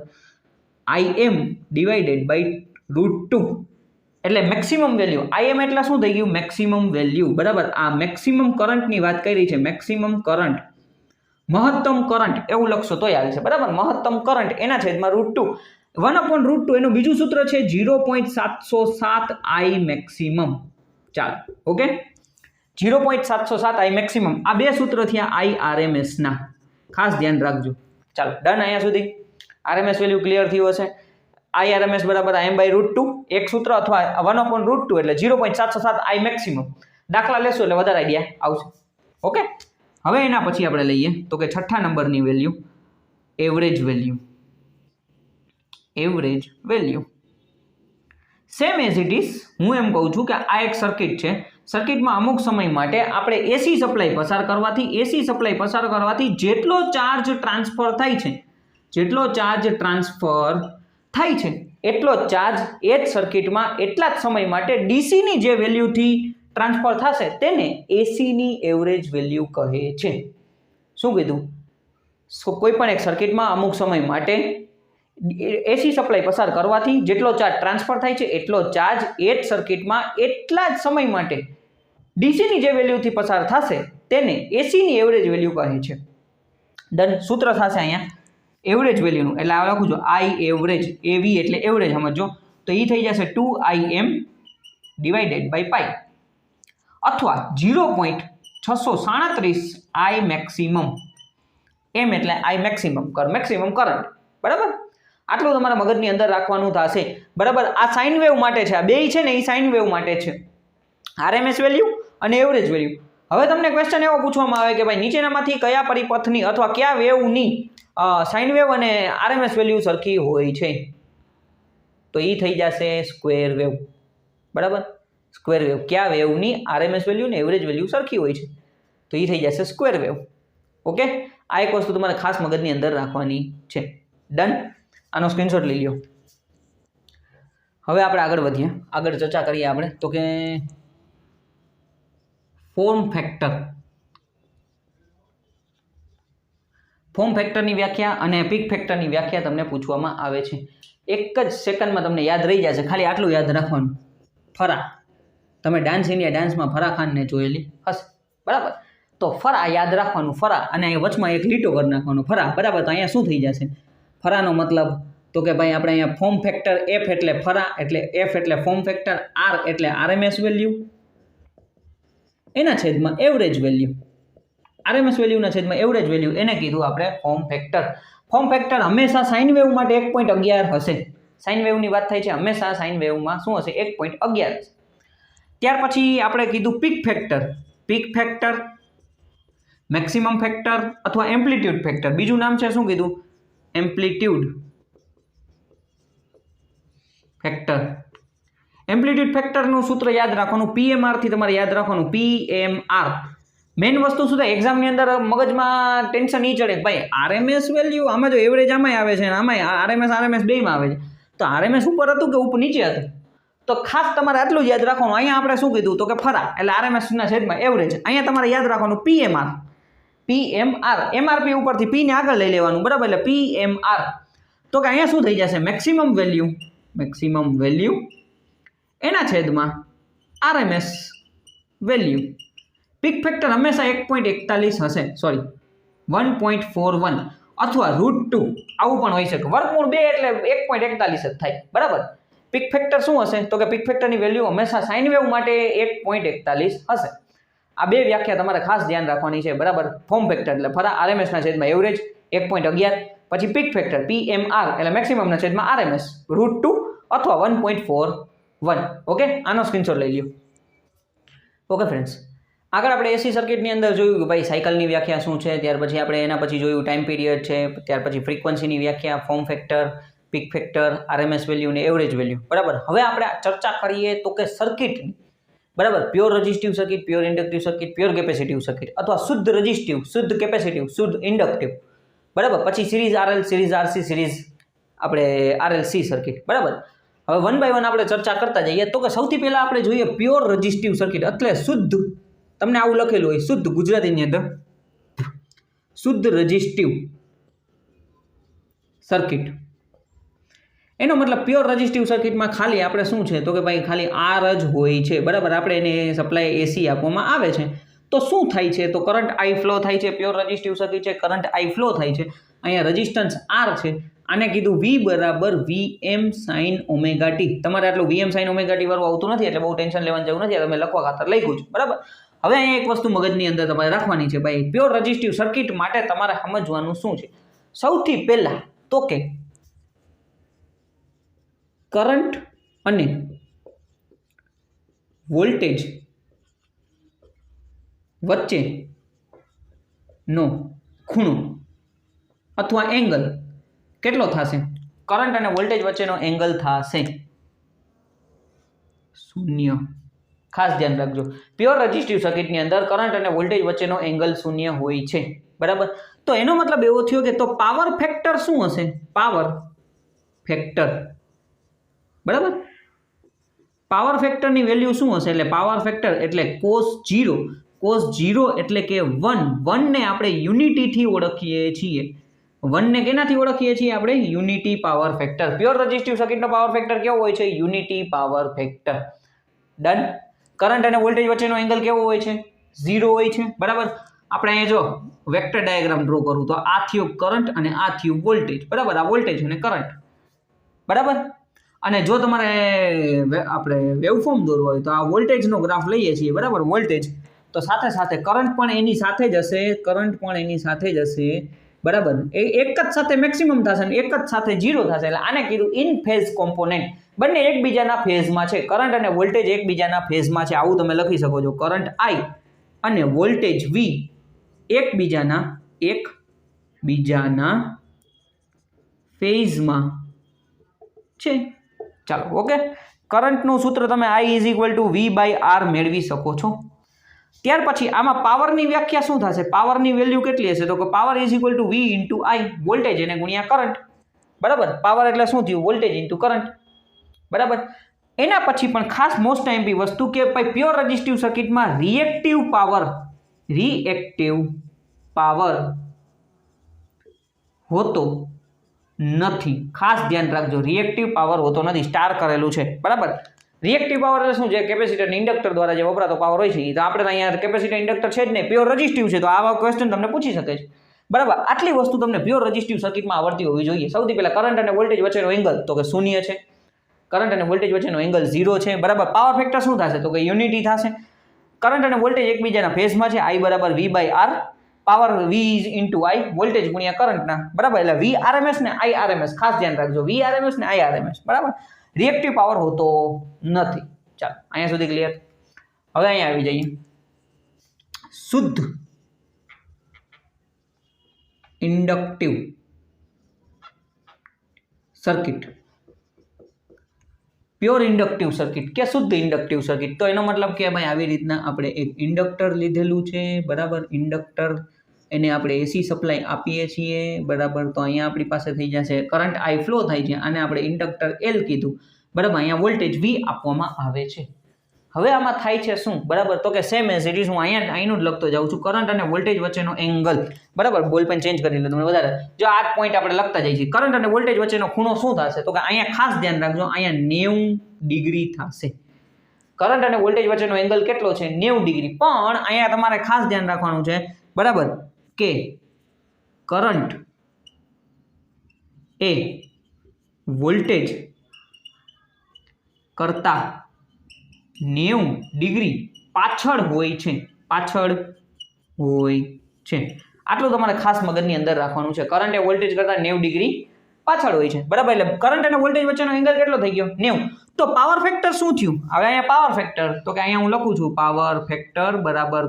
IM ડિવાઇડેડ બાય √2, એટલે મેક્સિમમ વેલ્યુ. IM એટલે શું થઈ ગયું? મેક્સિમમ વેલ્યુ, બરાબર. આ મેક્સિમમ કરંટની વાત કરી છે, મેક્સિમમ કરંટ, મહત્તમ કરંટ એવું લખશો તોય આવે છે, બરાબર. મહત્તમ કરંટ એના છેદમાં √2, 1/√2 એનું બીજું સૂત્ર છે 0.707 I મેક્સિમમ. ચાલો, ઓકે, 0.707 I મેક્સિમમ. આ બે સૂત્ર થયા IRMS ના, ખાસ ધ્યાન રાખજો. ચાલો, ડન. અહીંયા સુધી RMS વેલ્યુ ક્લિયર થયું હશે. IRMS બરાબર IM/√2 એક સૂત્ર, અથવા 1/√2 એટલે 0.707 I મેક્સિમમ. દાખલા લેશો એટલે વધારે આઈડિયા આવશે. ઓકે, હવે એના પછી આપણે લઈએ તો કે 6થા નંબરની value average value. Average value same as it is, હું એમ કહું છું કે આ એક સર્કિટ છે. સર્કિટમાં અમુક સમય માટે આપણે એસી સપ્લાય પસાર કરવાથી જેટલો ચાર્જ ટ્રાન્સફર થાય છે, એટલો ચાર્જ એ જ સર્કિટમાં એટલા જ સમય માટે ડીસીની જે વેલ્યુથી ટ્રાન્સફર થશે તેને એસીની એવરેજ વેલ્યુ કહે છે. શું કીધું? કોઈ પણ એક સર્કિટમાં અમુક સમય માટે એસી સપ્લાય પસાર કરવાથી જેટલો ચાર્જ ટ્રાન્સફર થાય છે એટલો ચાર્જ એ જ સર્કિટમાં એટલા જ સમય માટે ડીસીની જે વેલ્યુથી પસાર થશે તેને એસીની એવરેજ વેલ્યુ કહે છે. ડન. સૂત્ર થશે અહીંયા એવરેજ વેલ્યુનું, એટલે આ લખું છું I એવરેજ, એવી એટલે એવરેજ સમજો, તો એ થઈ જશે 2IM ડિવાઇડેડ બાય પાઈ, અથવા 0.637 I મેક્સિમમ. એમ એટલે I મેક્સિમમ કરંટ, બરાબર. આટલું તમારા મગજની અંદર રાખવાનું થશે, બરાબર. આ સાઇન વેવ માટે છે, આ બે છે ને એ સાઇન વેવ માટે છે, RMS વેલ્યુ અને એવરેજ વેલ્યુ. હવે તમને ક્વેશ્ચન એવો પૂછવામાં આવે કે ભાઈ નીચેનામાંથી કયા પરિપથની અથવા કયા વેવની સાઇન વેવ અને RMS વેલ્યુ સરખી હોય છે? તો એ થઈ જશે સ્ક્વેર વેવ, બરાબર. સ્ક્વેર વેવ, કયા વેવની RMS વેલ્યુ અને એવરેજ વેલ્યુ સરખી હોય છે? તો એ થઈ જશે સ્ક્વેર વેવ. ઓકે, આ એક વસ્તુ તમારે ખાસ મગજની અંદર રાખવાની છે. ડન. આનો સ્ક્રીનશોટ લઈ લો. હવે આપણે આગળ વધીએ, આગળ ચર્ચા કરીએ આપણે તો કે ફોર્મ ફેક્ટરની વ્યાખ્યા અને પીક ફેક્ટરની વ્યાખ્યા તમને પૂછવામાં આવે છે. એક જ સેકન્ડમાં તમને યાદ રહી જશે, ખાલી આટલું યાદ રાખવાનું. ફરા, તમે ડાન્સ ઇન્ડિયા ડાન્સમાં ફરા ખાનને જોયેલી હશે, બરાબર. તો ફરા યાદ રાખવાનું, ફરા, અને અહીંયા વચમાં એક લીટો કરી નાખવાનો, ફરા, બરાબર. તો અહીંયા શું થઈ જશે? ફરાનો મતલબ તો કે ભાઈ આપણે અહીંયા ફોર્મ ફેક્ટર એફ એટલે ફરા, એટલે એફ એટલે ફોર્મ ફેક્ટર, આર એટલે આરએમએસ વેલ્યુ, એના છેદમાં એવરેજ વેલ્યુ, આરએમએસ વેલ્યુના છેદમાં એવરેજ વેલ્યુ, એને કીધું આપણે ફોર્મ ફેક્ટર. ફોર્મ ફેક્ટર હંમેશા સાઇન વેવ માટે 1.11 હશે. સાઇન વેવની વાત થાય છે, હંમેશા સાઇન વેવમાં શું હશે? 1.11 હશે. ત્યાર પછી આપણે કીધું peak factor. Peak factor, maximum factor અથવા એમ્પ્લિટ્યુડ ફેક્ટર. બીજું નામ છે શું કીધું? Amplitude factor. એમ્પ્લિટ્યુડ ફેક્ટરનું સૂત્ર યાદ રાખવાનું, PMR થી તમારે યાદ રાખવાનું, PMR. મેઇન વસ્તુ શું થાય એક્ઝામની અંદર મગજમાં ટેન્શન નહીં ચડે ભાઈ આરએમએસ વેલ્યુ, આમાં જો એવરેજ આમાંય આવે છે અને આમાંય આરએમએસ બેયમાં આવે છે, તો આરએમએસ ઉપર હતું કે ઉપર નીચે હતું? તો ખાસ તમારે આટલું જ યાદ રાખવાનું. અહીંયા આપણે શું કીધું? તો કે ફરા એટલે આરએમએસના છેદમાં એવરેજ. અહીંયા તમારે યાદ રાખવાનું PMR. એમઆરપી ઉપરથી પી ને આગળ લઈ લેવાનું, બરાબર, એટલે PMR. તો કે અહીંયા શું થઈ જશે? મેક્સિમમ વેલ્યુ એના છેદમાં આરએમએસ વેલ્યુ. પીક ફેક્ટર હંમેશા 1.41 હશે, સોરી 1.41 અથવા √2, આવું પણ હોઈ શકે. વર્ગમૂળ 2 એટલે 1.41 જ થાય, બરાબર. પીક ફેક્ટર શું હશે? તો કે પીક ફેક્ટરની વેલ્યુ હંમેશા સાઇન વેવ માટે 1.41 હશે. આ બે વ્યાખ્યા તમારે ખાસ ધ્યાન રાખવાની છે, બરાબર. ફોર્મ ફેક્ટર એટલે ફરા આરએમએસના છેદમાં એવરેજ 1.11, પછી પીક ફેક્ટર PMR એટલે મેક્સિમમના છેદમાં આરએમએસ √2 અથવા 1.41. ઓકે, આનો સ્ક્રીનશોટ લઈ લ્યો. ઓકે ફ્રેન્ડ્સ, આગળ આપણે એસી સર્કિટની અંદર જોયું કે ભાઈ સાયકલની વ્યાખ્યા શું છે, ત્યાર પછી આપણે એના પછી જોયું ટાઈમ પીરિયડ છે, ત્યાર પછી ફ્રીક્વન્સીની વ્યાખ્યા, form factor, peak factor, RMS value અને એવરેજ વેલ્યુ, બરાબર. હવે આપણે ચર્ચા કરીએ તો કે સર્કિટની, બરાબર. Pure resistive circuit, pure inductive circuit, pure capacitive circuit, અથવા શુદ્ધ રજિસ્ટિવ, શુદ્ધ કેપેસિટિવ, શુદ્ધ ઇન્ડક્ટિવ, બરાબર. પછી series RL, series RC, series આપણે RLC સર્કિટ, બરાબર. હવે 1 by 1 આપણે ચર્ચા કરતા જઈએ. તો કે સૌથી પહેલા આપણે જોઈએ પ્યોર રજિસ્ટિવ સર્કિટ, એટલે શુદ્ધ, તમને આવું લખેલું હોય શુદ્ધ ગુજરાતીની અંદર, શુદ્ધ રજિસ્ટિવ સર્કિટ. એનો મતલબ પ્યોર રજિસ્ટિવ સર્કિટમાં ખાલી આપણે શું છે? તો કે ભાઈ ખાલી R જ હોય છે, બરાબર. આપણે એને સપ્લાય AC આપવામાં આવે છે, તો શું થાય છે? તો કરંટ I ફ્લો થાય છે. પ્યોર રજિસ્ટિવ સર્કિટ છે, કરંટ I ફ્લો થાય છે. અહીંયા રેઝિસ્ટન્સ R છે, આને કીધું V બરાબર Vm sin ઓમેગા t. તમારે આટલું Vm sin ઓમેગા t વાળું આવતું નથી, એટલે બહુ ટેન્શન લેવાની જરૂર નથી, તમે લખવા ખાતર લખ્યું છે, બરાબર. હવે અહીંયા એક વસ્તુ મગજની અંદર તમારે રાખવાની છે ભાઈ, પ્યોર રજિસ્ટિવ સર્કિટ માટે તમારે સમજવાનું શું છે? સૌથી પહેલા તો કે કરંટ અને વોલ્ટેજ વચ્ચેનો ખૂણો અથવા એંગલ કેટલો થશે? કરંટ અને વોલ્ટેજ વચ્ચેનો એંગલ થશે 0. ખાસ ધ્યાન રાખજો, પ્યોર રજિસ્ટિવ સર્કિટની અંદર કરંટ અને વોલ્ટેજ વચ્ચેનો એંગલ 0 હોય છે, બરાબર. તો એનો મતલબ એવો થયો કે તો પાવર ફેક્ટર શું હશે? પાવર ફેક્ટર, બરાબર. પાવર ફેક્ટરની વેલ્યુ શું હશે? એટલે પાવર ફેક્ટર એટલે cos 0 એટલે કે 1 ને આપણે યુનિટીથી ઓળખીએ છીએ. 1 ને કેનાથી ઓળખીએ છીએ આપણે? Unity power factor. પ્યોર રજિસ્ટિવ સર્કિટનો પાવર ફેક્ટર કેવો હોય છે? Unity power factor. Done. Current અને વોલ્ટેજ વચ્ચેનો એંગલ કેવો હોય છે? 0 હોય છે, બરાબર. આપણે અહીંયા જો વેક્ટર ડાયાગ્રામ ડ્રો કરું તો આ થયું કરંટ અને આ થયું વોલ્ટેજ, બરાબર. આ વોલ્ટેજ અને કરંટ, બરાબર. અને જો તમારે આપણે વેવફોર્મ દોરવો હોય તો આ વોલ્ટેજનો ગ્રાફ લઈએ છીએ, બરાબર. વોલ્ટેજ તો સાથે સાથે કરંટ પણ એની સાથે જ હશે, બરાબર. એ એક જ સાથે મેક્સિમમ થશે અને એક જ સાથે 0 થશે, એટલે આને કીધું ઇન ફેઝ કોમ્પોનેન્ટ. બંને એકબીજાના ફેઝમાં છે, કરંટ અને વોલ્ટેજ એકબીજાના ફેઝમાં છે, આવું તમે લખી શકો છો. કરંટ I અને વોલ્ટેજ V એકબીજાના ફેઝમાં છે. ચાલો, ઓકે. કરંટનું સૂત્ર તમે I = V/R મેળવી શકો છો. ત્યાર પછી આમાં પાવરની વ્યાખ્યા શું થશે? પાવરની વેલ્યુ કેટલી હશે? તો કે પાવર = V × I, વોલ્ટેજ એને ગુણ્યા કરંટ, બરાબર. પાવર એટલે શું થયું? વોલ્ટેજ × કરંટ, બરાબર. એના પછી પણ ખાસ મોસ્ટ આઈમ્પી વસ્તુ કે ભાઈ પ્યોર રજિસ્ટિવ સર્કિટમાં રિએક્ટિવ પાવર હોતો નથી. ખાસ ધ્યાન રાખજો, રિએક્ટિવ પાવર હોતો નથી. સ્ટાર કરેલું છે, બરાબર. રિએક્ટિવ પાવર એટલે શું છે? કેપેસિટર અને ઇન્ડક્ટર દ્વારા જે વપરાતો પાવર હોય છે. તો આપણે તો અહીંયા કેપેસિટર ઇન્ડક્ટર છે જ નહીં, પ્યોર રજિસ્ટિવ છે. તો આવા ક્વેશ્ચન તમને પૂછી શકે છે. બરાબર, આટલી વસ્તુ તમને પ્યોર રજિસ્ટિવ સર્કિટમાં આવડતી હોવી જોઈએ. સૌથી પહેલા કરંટ અને વોલ્ટેજ વચ્ચેનો એંગલ તો કે શૂન્ય છે. કરંટ અને વોલ્ટેજ વચ્ચેનો એંગલ 0 છે. બરાબર, પાવર ફેક્ટર શું થશે? તો કે યુનિટી થશે. કરંટ અને વોલ્ટેજ એકબીજાના ફેઝમાં છે. I બરાબર V by R, power V is into I, voltage ગુણ્યા કરંટના. બરાબર, એટલે V RMS ને I RMS, ખાસ ધ્યાન રાખજો, V RMS ને I RMS. બરાબર, રિએક્ટિવ પાવર હોતો નથી. ચાલો, અહીંયા સુધી ક્લિયર. હવે અહીંયા આવી જઈએ. શુદ્ધ inductive circuit, pure inductive circuit કે શુદ્ધ ઇન્ડક્ટિવ સર્કિટ. તો એનો મતલબ કે ભાઈ આવી રીતના આપણે એક ઇન્ડક્ટર લીધેલું છે. બરાબર, ઇન્ડક્ટર એને આપણે એસી સપ્લાય આપીએ છીએ. બરાબર, તો અહીંયા આપણી પાસે થઈ જશે કરંટ I ફ્લો થાય છે, અને આપણે ઇન્ડક્ટર L કીધું. બરાબર, અહીંયા વોલ્ટેજ V આપવામાં આવે છે. હવે આમાં થાય છે શું? બરાબર, તો કે સેમ એઝ ઇટ ઇઝ હું અહીંયા અહીંનું જ લખતો જાઉં છું. કરંટ અને વોલ્ટેજ વચ્ચેનો એંગલ. બરાબર, બોલ પેન ચેન્જ કરી લો તમે વધારે. જો આ પોઈન્ટ આપણે લખતા જઈએ છીએ. કરંટ અને વોલ્ટેજ વચ્ચેનો ખૂણો શું થશે? તો કે અહીંયા ખાસ ધ્યાન રાખજો, અહીંયા 90 ડિગ્રી થશે. કરંટ અને વોલ્ટેજ વચ્ચેનો એંગલ કેટલો છે? 90 ડિગ્રી. પણ અહીંયા તમારે ખાસ ધ્યાન રાખવાનું છે. બરાબર, કે કરંટ એ વોલ્ટેજ કરતા 90 ડિગ્રી પાછળ હોય છે. પાછળ હોય છે, આટલું તમારે ખાસ મગજની અંદર રાખવાનું છે. કરંટ એ વોલ્ટેજ કરતા 90 ડિગ્રી પાછળ હોય છે. બરાબર, એટલે કરંટ અને વોલ્ટેજ વચ્ચેનો એંગલ કેટલો થઈ ગયો? 90. તો પાવર ફેક્ટર શું થયું? હવે અહીંયા પાવર ફેક્ટર, તો કે અહીંયા હું લખું છું પાવર ફેક્ટર બરાબર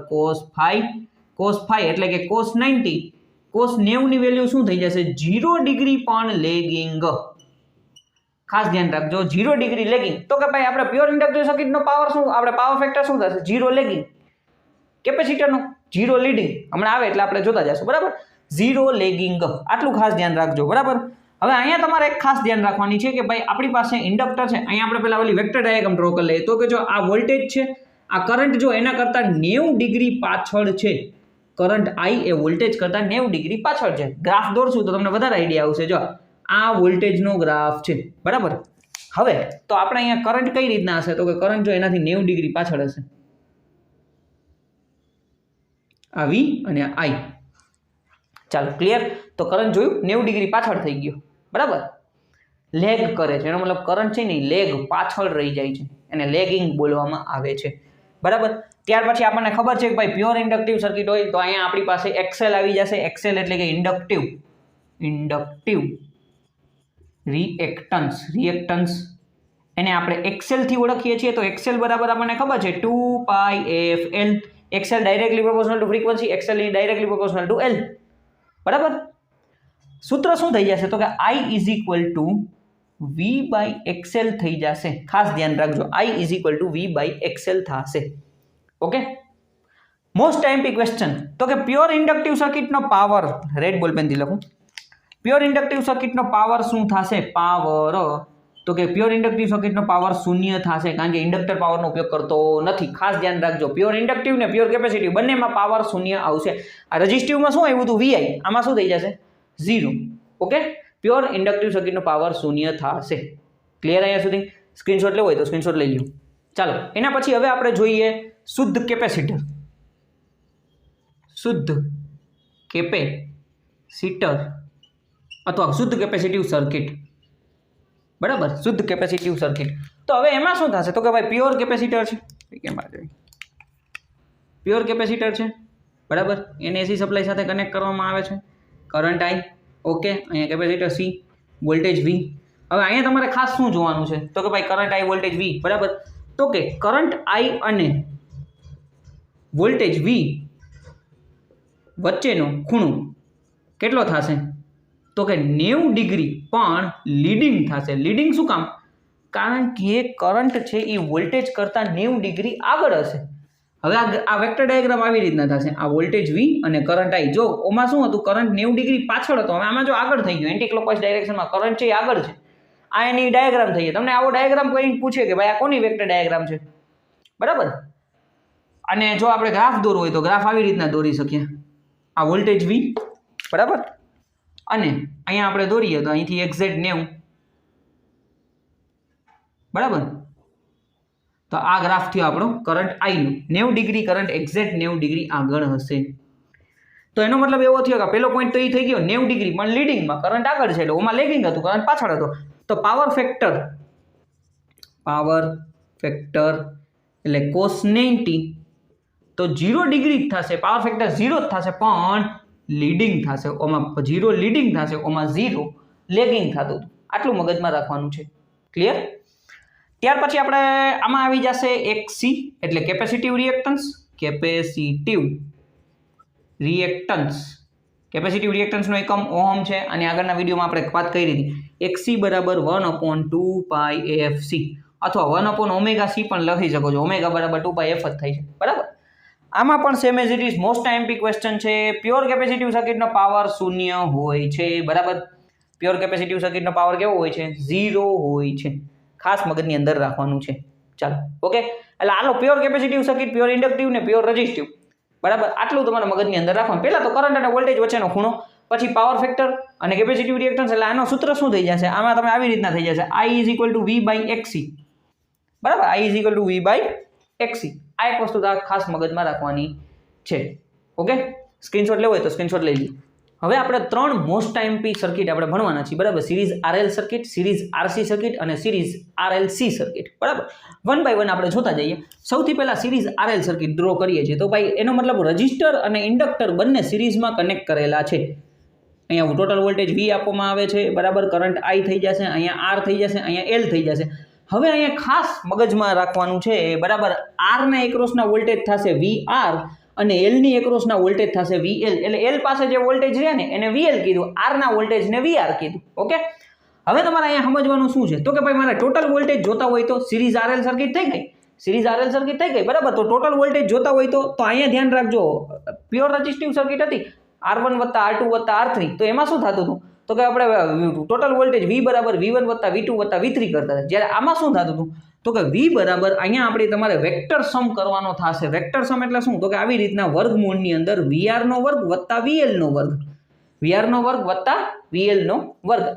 cos phi એટલે કે cos 90. cos 90 ની વેલ્યુ શું થઈ જશે? 0 ડિગ્રી પણ લેગિંગ. ખાસ ધ્યાન રાખજો, 0 ડિગ્રી લેગિંગ. તો કે ભાઈ આપણે પ્યોર ઇન્ડક્ટિવ સર્કિટનો પાવર શું, આપણે પાવર ફેક્ટર શું થશે? 0 લેગિંગ. કેપેસિટરનો 0 લીડિંગ. હમણાં આવે એટલે આપણે જોતા જશું. બરાબર, 0 લેગિંગ, આટલું ખાસ ધ્યાન રાખજો. બરાબર, હવે અહીંયા તમારે એક ખાસ ધ્યાન રાખવાની છે કે ભાઈ આપણી પાસે ઇન્ડક્ટર છે. અહીંયા આપણે પહેલા ઓલી વેક્ટર ડાયાગ્રામ ડ્રો કરી લઈએ. તો કે જો આ વોલ્ટેજ છે, આ કરંટ જો એના કરતા 90 ડિગ્રી પાછળ છે. કરંટ I એ વોલ્ટેજ કરતા 90 ડિગ્રી પાછળ છે. ગ્રાફ દોરશું તો તમને વધારે આઈડિયા આવશે. જો આ વોલ્ટેજનો ગ્રાફ છે. બરાબર, હવે તો આપણે અહીંયા કરંટ કઈ રીતના હશે? તો કે કરંટ જો એનાથી 90 ડિગ્રી પાછળ હશે. આ V અને આ I. ચાલો, ક્લિયર. તો કરંટ જોયું 90 ડિગ્રી પાછળ થઈ ગયો. બરાબર, લેગ કરે છે, એનો મતલબ કરંટ છે ને લેગ પાછળ રહી જાય છે, એને લેગિંગ બોલવામાં આવે છે. બરાબર, ત્યાર પછી આપણને ખબર છે કે ભાઈ પ્યોર ઇન્ડક્ટિવ સર્કિટ હોય તો અહીંયા આપણી પાસે XL આવી જશે. XL એટલે કે ઇન્ડક્ટિવ રિએક્ટન્સ. એને આપણે XL થી ઓળખીએ છીએ. તો XL બરાબર આપણને ખબર છે 2πfL. XL directly proportional to frequency, XL is directly proportional to L. બરાબર, સૂત્ર શું થઈ જશે? તો કે I is equal to V by XL થઈ જશે. ખાસ ધ્યાન રાખજો, I is equal to V by XL થશે. Okay, most IMP question. તો કે પ્યોર ઇન્ડક્ટિવ સર્કિટનો પાવર, રેડ બોલ પેનથી લખું, પ્યોર ઇન્ડક્ટિવ સર્કિટનો પાવર શું થશે? પાવર, તો કે પ્યોર ઇન્ડક્ટિવ સર્કિટનો પાવર 0 થશે, કારણ કે ઇન્ડક્ટર પાવરનો ઉપયોગ કરતો નથી. ખાસ ધ્યાન રાખજો, પ્યોર ઇન્ડક્ટિવ ને પ્યોર કેપેસિટિવ બંનેમાં પાવર 0 આવશે. આ રજિસ્ટિવમાં શું આવ્યું હતું? VI. આમાં શું થઈ જશે? 0. ઓકે, પ્યોર ઇન્ડક્ટિવ સર્કિટનો પાવર 0 થશે. ક્લિયર? અહીંયા સુધી સ્ક્રીનશોટ લેવો હોય તો સ્ક્રીનશોટ લઈ લ્યો. ચાલો, એના પછી હવે આપણે જોઈએ શુદ્ધ કેપેસિટર. શુદ્ધ કેપેસિટર અથવા શુદ્ધ કેપેસિટિવ સર્કિટ. બરાબર, શુદ્ધ કેપેસિટિવ સર્કિટ. તો હવે એમાં શું થશે? તો કે ભાઈ પ્યોર કેપેસિટર છે. પ્યોર કેપેસિટર છે. બરાબર, એને એસી સપ્લાય સાથે કનેક્ટ કરવામાં આવે છે. Current I. ઓકે, અહીંયા કેપેસિટર C, વોલ્ટેજ V. હવે અહીંયા તમારે ખાસ શું જોવાનું છે? તો કે ભાઈ કરંટ I, વોલ્ટેજ V. બરાબર, તો કે કરંટ I અને વોલ્ટેજ V વચ્ચેનો ખૂણો કેટલો થશે? તો કે 90 ડિગ્રી પણ લીડિંગ થશે. લીડિંગ શું કામ? કારણ કે કરંટ છે એ વોલ્ટેજ કરતા 90 ડિગ્રી આગળ હશે. હવે આ વેક્ટર ડાયાગ્રામ આવી રીતના થશે. આ વોલ્ટેજ V અને કરંટ I. જો ઓમાં શું હતું? કરંટ 90 ડિગ્રી પાછળ હતો. હવે આમાં જો આગળ થઈ ગયો, એન્ટી ક્લોકવાઇઝ ડાયરેક્શનમાં કરંટ છે એ આગળ છે. આ એની ડાયાગ્રામ થઈ. તમને આવો ડાયાગ્રામ કોઈ પૂછે કે ભાઈ આ કોની વેક્ટર ડાયાગ્રામ છે? બરાબર, અને જો આપણે ગ્રાફ દોરવો હોય તો ગ્રાફ આવી રીતના દોરી શકીએ. આ વોલ્ટેજ V. બરાબર, અને અહીંયા આપણે દોરીએ તો અહીંથી એક્ઝેક્ટ 90. બરાબર, તો આ ગ્રાફ થયો આપણો કરંટ આઈનો 90 ડિગ્રી કરંટ એક્ઝેક્ટ 90 ડિગ્રી આગળ હશે. તો એનો મતલબ એવો થયો કે પેલો પોઈન્ટ તો એ થઈ ગયો 90 ડિગ્રી પણ લીડિંગમાં કરંટ આગળ છે એટલે ઓમાં લેગિંગ હતું કરંટ પાછળ હતો. તો પાવર ફેક્ટર એટલે cos 90 તો 0 ડિગ્રી જ થશે, પાવર ફેક્ટર 0 જ થશે પણ લીડિંગ થશે, ઓમાં 0 લીડિંગ થશે, ઓમાં 0 લેગિંગ થતું. આટલું મગજમાં રાખવાનું છે. ક્લિયર? ત્યાર પછી આપણે આમાં આવી જશે એક સી એટલે કેપેસિટિવ રિએક્ટન્સનો એકમ ઓહમ છે અને આગળના વિડીયોમાં આપણે વાત કરી હતી. એક સી બરાબર 1/2πAFC અથવા 1/ωc પણ લખી શકો છો. ઓમેગા બરાબર 2πf જ થાય છે. બરાબર? આમાં પણ same as it is most IMP question છે. પ્યોર કેપેસિટિવ સર્કિટનો પાવર 0 હોય છે. બરાબર? પ્યોર કેપેસિટિવ સર્કિટનો પાવર કેવો હોય છે? 0 હોય છે. ખાસ મગજની અંદર રાખવાનું છે. ચાલો ઓકે, એટલે આલો pure capacitive circuit, pure inductive ને પ્યોર રેઝિસ્ટિવ. બરાબર? આટલું તમારા મગજની અંદર રાખવાનું. પહેલા તો કરંટ અને વોલ્ટેજ વચ્ચેનો ખૂણો, પછી પાવર ફેક્ટર અને કેપેસિટિવ રિએક્ટન્સ. એટલે આનો સૂત્ર શું થઈ જશે? આમાં તમે આવી રીતના થઈ જશે I = V/XC. બરાબર? I = V/XC. આ એક વસ્તુ ખાસ મગજમાં રાખવાની છે. ઓકે, સ્ક્રીનશોટ લેવો હોય તો સ્ક્રીનશોટ લઈ લઈએ. હવે આપણે 3 મોસ્ટ આઈએમપી સર્કિટ આપણે ભણવાના છીએ. બરાબર? Series RL circuit, series RC circuit અને સિરીઝ RLC સર્કિટ. બરાબર? વન બાય વન આપણે જોતા જઈએ. સૌથી પહેલા સિરીઝ RL સર્કિટ ડ્રો કરીએ છીએ. તો ભાઈ એનો મતલબ રજિસ્ટર અને ઇન્ડક્ટર બંને સિરીઝમાં કનેક્ટ કરેલા છે. અહીંયા ટોટલ વોલ્ટેજ V આપવામાં આવે છે. બરાબર? કરંટ I થઈ જશે, અહીંયા R થઈ જશે, અહીંયા L થઈ જશે. હવે અહીંયા ખાસ મગજમાં રાખવાનું છે. બરાબર? R ના એક્રોસના વોલ્ટેજ થશે VR અને L ની એક્રોસના વોલ્ટેજ થશે VL. એટલે L પાસે જે વોલ્ટેજ રહ્યા ને એને VL કીધું, R ના વોલ્ટેજને VR કીધું. ઓકે, હવે તમારે અહીંયા સમજવાનું શું છે? તો કે ભાઈ મારે ટોટલ વોલ્ટેજ જોતા હોય તો સિરીઝ RL સર્કિટ થઈ ગઈ. બરાબર? તો ટોટલ વોલ્ટેજ જોતા હોય તો અહીંયા ધ્યાન રાખજો, પ્યોર રેઝિસ્ટિવ સર્કિટ હતી R1 + R2 + R3. તો એમાં શું થતું હતું? તો કે આપણે ટોટલ વોલ્ટેજ V બરાબર V1 + V2 + V3 કરતા હતા. જ્યારે આમાં શું થતું હતું? તો કે V બરાબર અહીંયા આપણે તમારે વેક્ટર સમ કરવાનો થશે. વેક્ટર સમ એટલે શું? તો કે આવી રીતના વર્ગમૂળની અંદર VR² + VL², VR² + VL².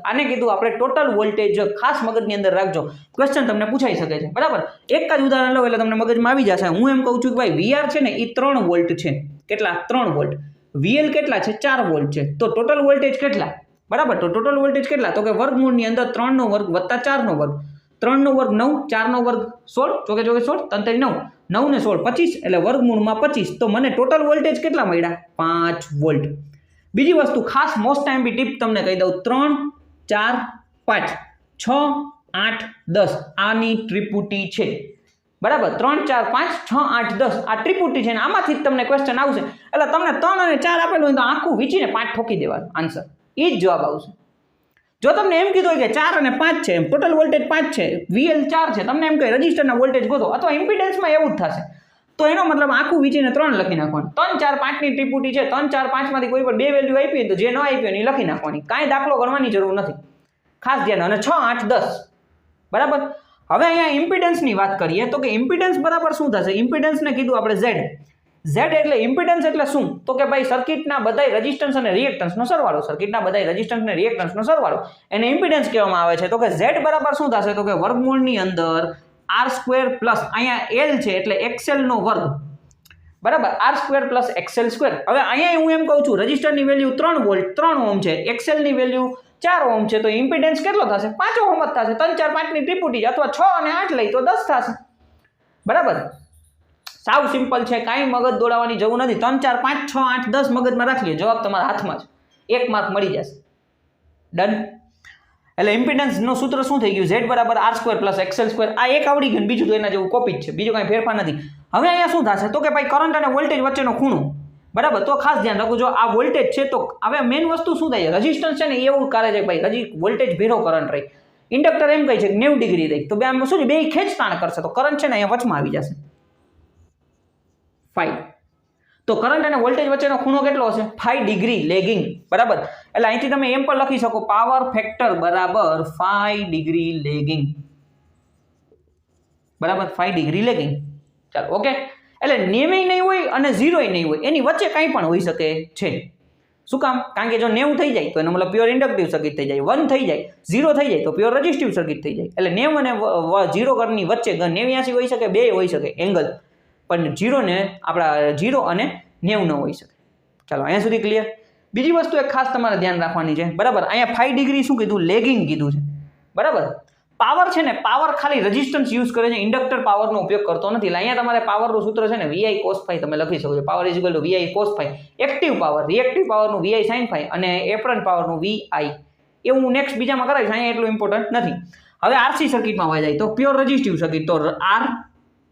આને કીધું આપણે ટોટલ વોલ્ટેજ. ખાસ મગજની અંદર રાખજો, ક્વેશ્ચન તમને પૂછાઈ શકે છે. બરાબર? એક જ ઉદાહરણ લો એટલે તમને મગજમાં આવી જશે. હું એમ કહું છું કે ભાઈ VR છે ને એ 3 વોલ્ટ છે. કેટલા? 3 વોલ્ટ. VL કેટલા છે? 4 વોલ્ટ છે. તો ટોટલ વોલ્ટેજ કેટલા? બરાબર? તો ટોટલ વોલ્ટેજ કેટલા? તો કે વર્ગમૂળની અંદર 3² + 4². 3² 9, 4² 16, ચોકે 16, 3 9, 9 ને 16 25, એટલે વર્ગમૂળમાં 25. તો મને ટોટલ વોલ્ટેજ કેટલા મળ્યા? 5 વોલ્ટ. બીજી વસ્તુ ખાસ મોસ્ટ આઈએમપી ટીપ તમને કહી દઉં. 3, 4, 5, 6, 8, 10 આની ત્રિપુટી છે. બરાબર? 3, 4, 5, 6, 8, 10 આ ત્રિપુટી છે ને આમાંથી જ તમને ક્વેશ્ચન આવશે. એટલે તમને 3 અને 4 આપેલું હોય તો આખું વીંચીને 5 ઠોકી દેવાનું, આન્સર એ જ જવાબ આવશે. જો તમને એમ કીધું હોય કે 4 અને 5 છે, ટોટલ વોલ્ટેજ 5 છે, VL 4 છે, તમને એમ કહે રજિસ્ટરના વોલ્ટેજ ગોતો, અથવા ઇમ્પિડન્સમાં એવું જ થશે, તો એનો મતલબ આખું વીંચીને 3 લખી નાખવાનું. 3, 4, 5 ની ત્રિપુટી છે. 3, 4, 5 માંથી કોઈ પણ 2 વેલ્યુ આપી હોય તો જે ન આપી હોય એ લખી નાખવાની. કાંઈ દાખલો ગણવાની જરૂર નથી. ખાસ ધ્યાન. અને 6, 8, 10. બરાબર? હવે અહીંયા ઇમ્પિડન્સની વાત કરીએ તો કે ઇમ્પિડન્સ બરાબર શું થશે? ઇમ્પિડન્સને કીધું આપણે Z એટલે ઇમ્પિડન્સ એટલે શું? તો કે ભાઈ સર્કિટના બધાય રેઝિસ્ટન્સ અને રિએક્ટન્સનો સરવાળો. એને ઇમ્પિડન્સ કહેવામાં આવે છે. તો કે Z બરાબર શું થશે? તો કે વર્ગમૂળની અંદર R² પ્લસ અહીંયા L છે એટલે XL². બરાબર? R² plus XL². હવે અહીંયા હું એમ કહું છું રજિસ્ટરની વેલ્યુ 3 વોલ્ટ 3 ઓહમ છે, XL ની વેલ્યુ 4 ઓહમ છે, તો ઇમ્પિડન્સ કેટલો થશે? 5 ઓહમ જ થશે. 3, 4, 5 ની ત્રિપુટી અથવા 6 અને 8 લઈ તો 10 થશે. બરાબર? સાવ સિમ્પલ છે, કાંઈ મગજ દોડાવવાની જરૂર નથી. 3, 4, 5, 6, 8, 10 મગજમાં રાખી લો, જવાબ તમારા હાથમાં જ. 1 માર્ક મળી જશે. ડન? એટલે ઇમ્પિડન્સનું સૂત્ર શું થઈ ગયું? Z બરાબર R² પ્લસ XL². આ એક આવડી ગયું, બીજું તો એના જેવું કોપી જ છે, બીજું કાંઈ ફેરફાર નથી. હવે અહીંયા શું થશે? તો કે ભાઈ કરંટ અને વોલ્ટેજ વચ્ચેનો ખૂણો. બરાબર? તો ખાસ ધ્યાન રાખો, જો આ વોલ્ટેજ છે તો હવે મેઇન વસ્તુ શું થાય? રેઝિસ્ટન્સ છે ને એવું કરે છે ભાઈ, વોલ્ટેજ ભેરો કરંટ રહી. ઇન્ડક્ટર એમ કહે છે કે 90 ડિગ્રી રહી, તો બે આમ શું છે? બે ખેંચતાણ કરશે તો કરંટ છે ને અહીંયા વચમાં આવી જશે. 5. તો કરંટ અને વોલ્ટેજ વચ્ચેનો ખૂણો કેટલો હશે? 5 ડિગ્રી લેગિંગ. બરાબર? એટલે અહીંથી તમે એમ પણ લખી શકો પાવર ફેક્ટર બરાબર 5 ડિગ્રી લેગિંગ. બરાબર? 5 ડિગ્રી લેગિંગ. ચાલો ઓકે. એટલે 90 નહીં હોય અને 0 નહીં હોય, એની વચ્ચે કંઈ પણ હોઈ શકે છે. શું કામ? કારણ કે જો 90 થઈ જાય તો એનો મતલબ પ્યોર ઇન્ડક્ટિવ સર્કિટ થઈ જાય, 1 થઈ જાય, 0 થઈ જાય તો પ્યોર રેઝિસ્ટિવ સર્કિટ થઈ જાય. એટલે 90 અને 0 ની વચ્ચે 89 હોઈ શકે, 2 હોઈ શકે એંગલ, પણ 0 ને આપણા 0 અને 90 ન હોઈ શકે. ચાલો અહીંયા સુધી ક્લિયર. બીજી વસ્તુ એક ખાસ તમારે ધ્યાન રાખવાની છે, બરાબર. અહીંયા 5 ડિગ્રી શું કીધું? લેગિંગ કીધું છે, બરાબર. પાવર છે ને, પાવર ખાલી રેઝિસ્ટન્સ યુઝ કરે છે, ઇન્ડક્ટર પાવરનો ઉપયોગ કરતો નથી. એટલે અહીંયા તમારે પાવરનું સૂત્ર છે ને VI cos phi તમે લખી શકો છો. Power is equal two VI cos phi. Active power, reactive પાવરનું VI sin phi અને એપરન્ટ પાવરનું VI. એવું નેક્સ્ટ બીજામાં કરાય છે, અહીંયા એટલું ઇમ્પોર્ટન્ટ નથી. હવે RC સર્કિટમાં વહી જાય તો પ્યોર રેઝિસ્ટિવ સર્કિટ, તો R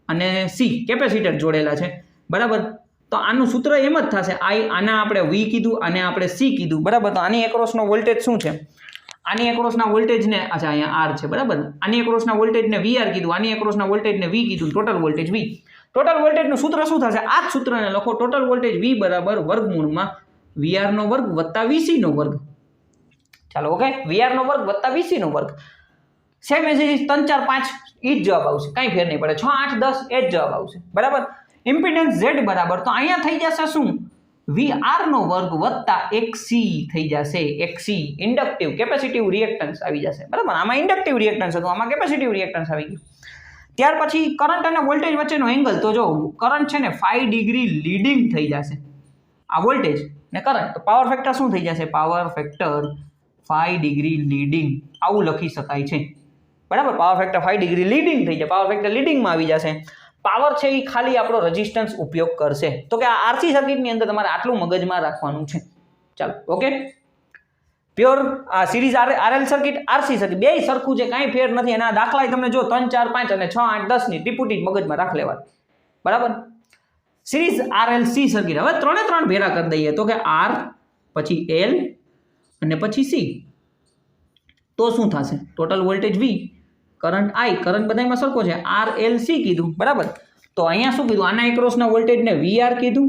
અને C કેપેસિટર જોડેલા છે, બરાબર. તો આનું સૂત્ર એમ જ થશે, આના આપણે V કીધું અને આપણે C કીધું, બરાબર. તો આની એક્રોસનો વોલ્ટેજ શું છે? આની એક્રોસના વોલ્ટેજને, અચ્છા અહીંયા R છે, બરાબર. આની એક્રોસના વોલ્ટેજને VR કીધું, આની એક્રોસના વોલ્ટેજને V કીધું, ટોટલ વોલ્ટેજ V. ટોટલ વોલ્ટેજનું સૂત્ર શું થશે? આ જ સૂત્રને લખો, ટોટલ વોલ્ટેજ V બરાબર વર્ગમૂળમાં VR નો વર્ગ વત્તા VC નો વર્ગ. ચાલો ઓકે, VR નો વર્ગ વત્તા VC નો વર્ગ. સેમ એઝ ઇટ 3 4 5 એ જ જવાબ આવશે, કાંઈ ફેર નહીં પડે. 6 8 10 એ જ જવાબ આવશે, બરાબર. ઇમ્પિડન્સ Z બરાબર, તો અહીંયા થઈ જશે શું? VR નો વર્ગ વત્તા XC થઈ જશે, XC ઇન્ડક્ટિવ કેપેસિટિવ રિએક્ટન્સ આવી જશે, બરાબર. આમાં ઇન્ડક્ટિવ રિએક્ટન્સ હતું, આમાં કેપેસિટિવ રિએક્ટન્સ આવી ગયું. ત્યાર પછી કરંટ અને વોલ્ટેજ વચ્ચેનો એંગલ, તો જો કરંટ છે ને 5 ડિગ્રી લીડિંગ થઈ જશે, આ વોલ્ટેજ ને કરંટ, તો પાવર ફેક્ટર શું થઈ જશે? પાવર ફેક્ટર 5 ડિગ્રી લીડિંગ, આવું લખી શકાય છે, બરાબર. પાવર ફેક્ટર 5 ડિગ્રી લીડિંગ થઈ જાય, પાવર ફેક્ટર લીડિંગમાં આવી જશે. પાવર છે એ ખાલી આપણો રેઝિસ્ટન્સ ઉપયોગ કરશે. તો કે આ RC સર્કિટની અંદર તમારે આટલું મગજમાં રાખવાનું છે. ચાલો ઓકે, પ્યોર આ series RL circuit, RC circuit બે સરખું છે, કાંઈ ફેર નથી. એના દાખલા તમને જો 3 4 5 અને 6 8 10 ની ટીપુટી મગજમાં રાખ લેવા, બરાબર. સિરીઝ RLC સર્કિટ, હવે 3 3 ભેરા કરી દઈએ, તો કે R પછી L અને પછી C, તો શું થશે? Total voltage V, current I, current બધામાં સરખો છે, RLC કીધું, બરાબર. તો અહીંયા શું કીધું? આના એક્રોસના વોલ્ટેજને VR કીધું,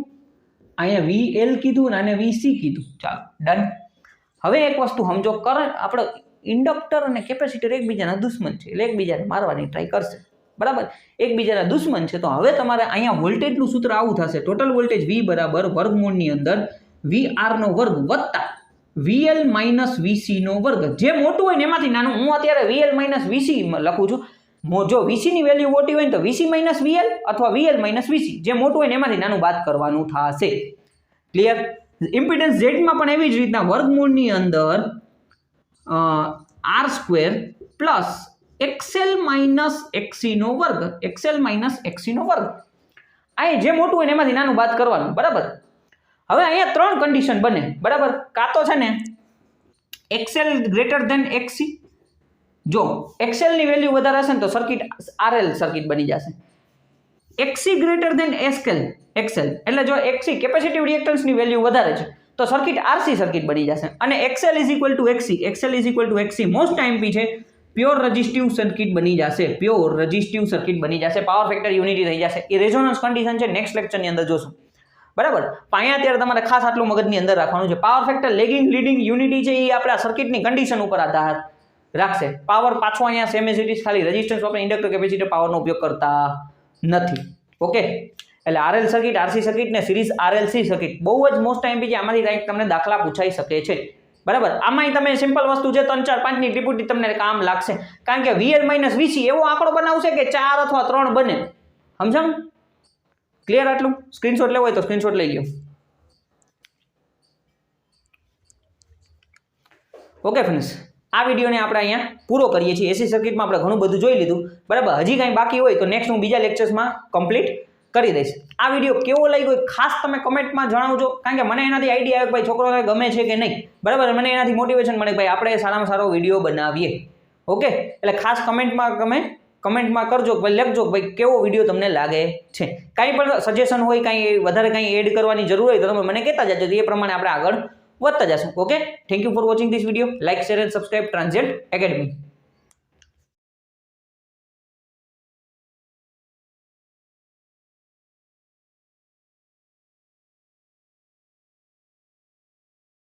અહીંયા VL કીધું અને VC કીધું. ચાલો ડન. હવે એક વસ્તુ સમજો, કરંટ આપણે ઇન્ડક્ટર અને કેપેસિટર એકબીજાના દુશ્મન છે, એટલે એકબીજાને મારવાની ટ્રાય કરશે, બરાબર. એકબીજાના દુશ્મન છે, તો હવે તમારે અહીંયા વોલ્ટેજનું સૂત્ર આવું થશે, ટોટલ વોલ્ટેજ V બરાબર વર્ગમૂળની અંદર VR નો વર્ગ વત્તા VL માઇનસ VC નો વર્ગ. જે મોટું હોય ને એમાંથી નાનું, હું અત્યારે VL માઇનસ VC લખું છું. જો VC ની વેલ્યુ મોટી હોય ને તો VC માઇનસ VL અથવા VL માઇનસ VC, જે મોટું હોય ને એમાંથી નાનું બાદ કરવાનું થશે. ક્લિયર? ઇમ્પિડન્સ Z માં પણ એવી જ રીતના વર્ગમૂળની અંદર R square plus XL minus XC નો વર્ગ, XL માઇનસ XC નો વર્ગ. આ જે મોટું હોય ને એમાંથી નાનું બાદ કરવાનું, બરાબર. હવે અહીંયા 3 કન્ડિશન બને, બરાબર. કાં તો છે ને XL ગ્રેટર ધેન XC, જો XL ની વેલ્યુ વધારે હશે ને તો સર્કિટ RL સર્કિટ બની જશે. XC ગ્રેટર ધેન XL, એટલે જો XC કેપેસિટિવ રિએક્ટન્સ ની વેલ્યુ વધારે છે તો સર્કિટ RC સર્કિટ બની જશે. અને XL is equal two XC, most time છે પ્યોર રેઝિસ્ટિવ સર્કિટ બની જશે, પ્યોર રેઝિસ્ટિવ સર્કિટ બની જશે. પાવર ફેક્ટર યુનિટી થઈ જશે. એ રેઝોનન્સ કન્ડિશન છે, નેક્સ્ટ લેક્ચરની અંદર જોશું, બરાબર. અહીંયા અત્યારે તમારે ખાસ આટલું મગજની અંદર રાખવાનું છે. Power factor lagging leading unity છે એ આપણા સર્કિટની કન્ડિશન ઉપર આધાર રાખશે. પાવર પાછો અહીંયા સેમ એઝ ઇટ ઇઝ, ખાલી રેઝિસ્ટન્સ આપણે ઇન્ડક્ટર કેપેસિટર પાવરનો ઉપયોગ કરતા નથી. ઓકે, એટલે RL સર્કિટ, RC સર્કિટ ને સિરીઝ RLC સર્કિટ બહુ જ મોસ્ટ ટાઈમ છે. આમાંથી કંઈક તમને દાખલા પૂછાઈ શકે છે, બરાબર. આમાંય તમે સિમ્પલ વસ્તુ છે 3 4 5 ની ત્રિપુટી તમને કામ લાગશે, કારણ કે VL માઇનસ VC એવો આંકડો બનાવશે કે 4 અથવા 3 બને. સમજામ? ક્લિયર? આટલું સ્ક્રીનશોટ લેવો હોય તો સ્ક્રીનશોટ લઈ લો. ઓકે ફ્રેન્ડ્સ, આ વિડીયોને આપણે અહીંયા પૂરો કરીએ છીએ. એસી સર્કિટમાં આપણે ઘણું બધું જોઈ લીધું, બરાબર. હજી કાંઈ બાકી હોય તો નેક્સ્ટ હું બીજા લેક્ચર્સમાં કમ્પ્લીટ કરી દઈશ. આ વિડીયો કેવો લાગ્યો ખાસ તમે કમેન્ટમાં જણાવજો, કારણ કે મને એનાથી આઈડિયા આવે કે ભાઈ છોકરોને ગમે છે કે નહીં, બરાબર. મને એનાથી મોટિવેશન મળે કે ભાઈ આપણે સારામાં સારો વિડીયો બનાવીએ. ઓકે, એટલે ખાસ કમેન્ટમાં કરજો, ભાઈ લખજો ભાઈ કેવો વિડીયો તમને લાગે છે. કાંઈ પણ સજેશન હોય, કાંઈ વધારે કાંઈ એડ કરવાની જરૂર હોય તો તમે મને કહેતા જજો, એ પ્રમાણે આપણે આગળ વધતા જશું. Okay, thank you for watching this video. Like, share and subscribe ટ્રાન્ઝેટ એકેડમી.